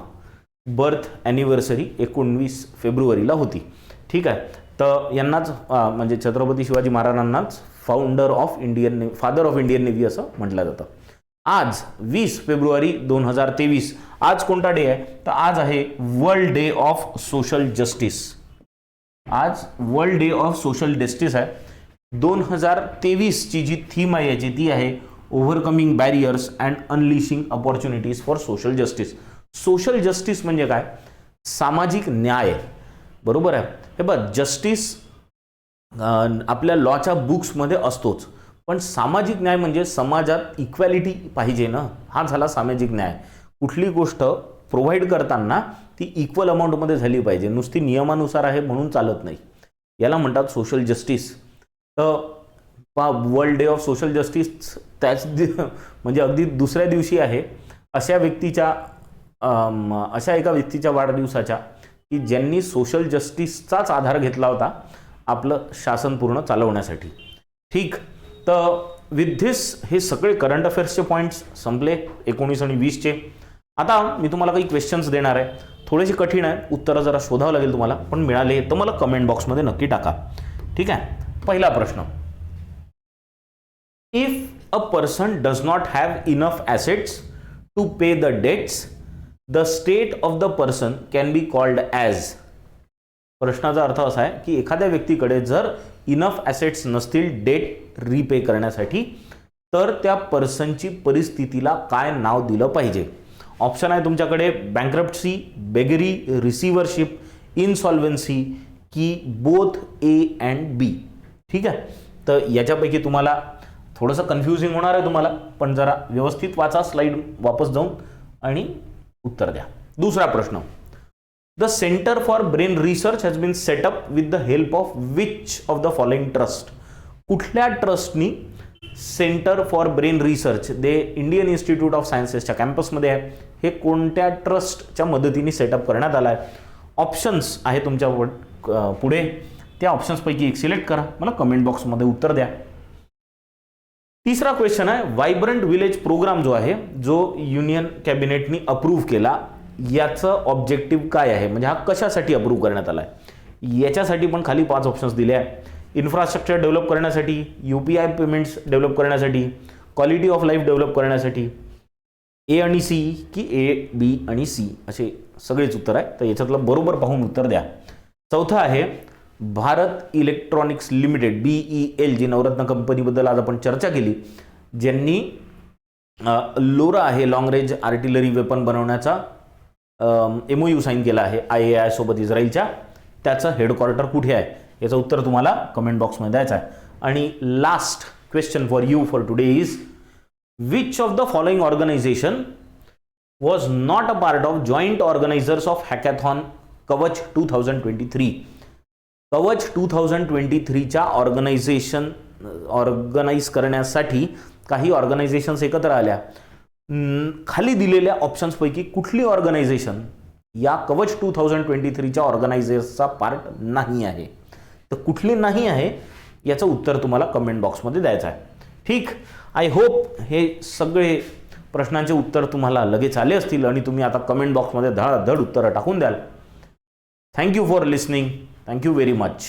बर्थ ॲनिव्हर्सरी 19 फेब्रुवारीला होती. ठीक आहे. तर यांनाच म्हणजे छत्रपती शिवाजी महाराजांनाच फादर ऑफ इंडियन नेव्ही असं म्हटलं जातं. आज 20 फेब्रुवारी 2023 आज कोणता डे आहे? तर आज आहे world day of social justice. आज world day of social justice आहे. 2023 ची जी थीम आहे याची ती आहे overcoming barriers and unleashing opportunities for social justice. Social justice म्हणजे काय? सामाजिक न्याय. बरोबर आहे. हे बघ, जस्टिस आपल्या लॉच्या बुक्समध्ये असतोच, पण सामाजिक न्याय म्हणजे समाजात इक्वॅलिटी पाहिजे ना, हा झाला सामाजिक न्याय. कुठली गोष्ट प्रोव्हाइड करताना ती इक्वल अमाऊंटमध्ये झाली पाहिजे, नुसती नियमानुसार आहे म्हणून चालत नाही. याला म्हणतात सोशल जस्टिस. तर world day of social justice त्याच म्हणजे अगदी दुसऱ्या दिवशी आहे अशा एका व्यक्तीच्या वाढदिवसाच्या की ज्यांनी सोशल जस्टिसचाच आधार घेतला होता आपलं शासन पूर्ण चालवण्यासाठी. ठीक. तर विथ धिस हे सगळे करंट अफेअर्सचे पॉईंट्स संपले 19 आणि 20चे. आता मी तुम्हाला काही क्वेश्चन्स देणार आहे. थोडेसे कठीण आहे, उत्तरं जरा शोधावं लागेल तुम्हाला, पण मिळाले तर मला कमेंट बॉक्समध्ये नक्की टाका. ठीक आहे. पहिला प्रश्न, if a person does not have enough assets to pay the debts the state of the person can be called as. प्रश्नाचा अर्थ असा आहे की एखाद्या व्यक्तीकडे जर इनफ ॲसेट्स नसतील डेट रिपे करण्यासाठी तर त्या पर्सनची परिस्थितीला काय नाव दिलं पाहिजे? ऑप्शन आहे तुमच्याकडे बँक्रप्टसी, बेगरी, रिसिव्हरशिप, इनसॉल्व्हन्सी की बोथ A and B. ठीक आहे. तर याच्यापैकी तुम्हाला थोडंसं कन्फ्युजिंग होणार आहे तुम्हाला, पण जरा व्यवस्थित वाचा स्लाइड वापस जाऊन आणि उत्तर द्या. दुसरा प्रश्न, the centre for brain research has been set up with the help of which of the following trust. कुठल्या ट्रस्टनी centre for brain research the Indian institute of सायन्सेसच्या कॅम्पसमध्ये आहे, हे कोणत्या ट्रस्टच्या मदतीने सेटअप करण्यात आला आहे? ऑप्शन्स आहे तुमच्या पुढे, त्या ऑप्शन्सपैकी एक सिलेक्ट करा, मला कमेंट बॉक्समध्ये उत्तर द्या. तिसरा क्वेश्चन आहे, व्हायब्रंट विलेज प्रोग्राम जो आहे, जो युनियन कॅबिनेटनी अप्रूव्ह केला, याचं ऑब्जेक्टिव्ह काय आहे, म्हणजे हा कशासाठी अप्रूव्ह करण्यात आला आहे? याच्यासाठी पण खाली 5 ऑप्शन्स दिले आहे. इन्फ्रास्ट्रक्चर डेव्हलप करण्यासाठी, UPI पेमेंट्स डेव्हलप करण्यासाठी, क्वालिटी ऑफ लाईफ डेव्हलप करण्यासाठी, A आणि C की A, B आणि C असे सगळेच उत्तर आहे. तर याच्यातलं बरोबर पाहून उत्तर द्या. चौथा आहे, भारत इलेक्ट्रॉनिक्स लिमिटेड BEL, जी नवरत्न कंपनीबद्दल आज आपण चर्चा केली, ज्यांनी लोरा आहे लॉंग रेंज आर्टिलरी वेपन बनवण्याचा MOU साईन केला आहे IAI सोबत इस्रायलच्या, त्याचं हेडक्वार्टर कुठे आहे? याचं उत्तर तुम्हाला कमेंट बॉक्समध्ये द्यायचं आहे. आणि last question for you for today is, which of the following organisation was not a part of joint organisers of hackathon Kavach 2023. कवच 2023च्या ऑर्गनाईज करण्यासाठी काही ऑर्गनायझेशन्स एकत्र आल्या. खाली दिलेल्या ऑप्शन्सपैकी कुठली ऑर्गनायझेशन या कवच 2023च्या ऑर्गनायझर्सचा पार्ट नाही आहे? तर कुठली नाही आहे याचं उत्तर तुम्हाला कमेंट बॉक्समध्ये द्यायचं आहे. ठीक, आय होप हे सगळे प्रश्नांचे उत्तर तुम्हाला लगेच आले असतील आणि तुम्ही आता कमेंट बॉक्समध्ये धडाधड उत्तरं टाकून द्याल. Thank you for listening. Thank you very much.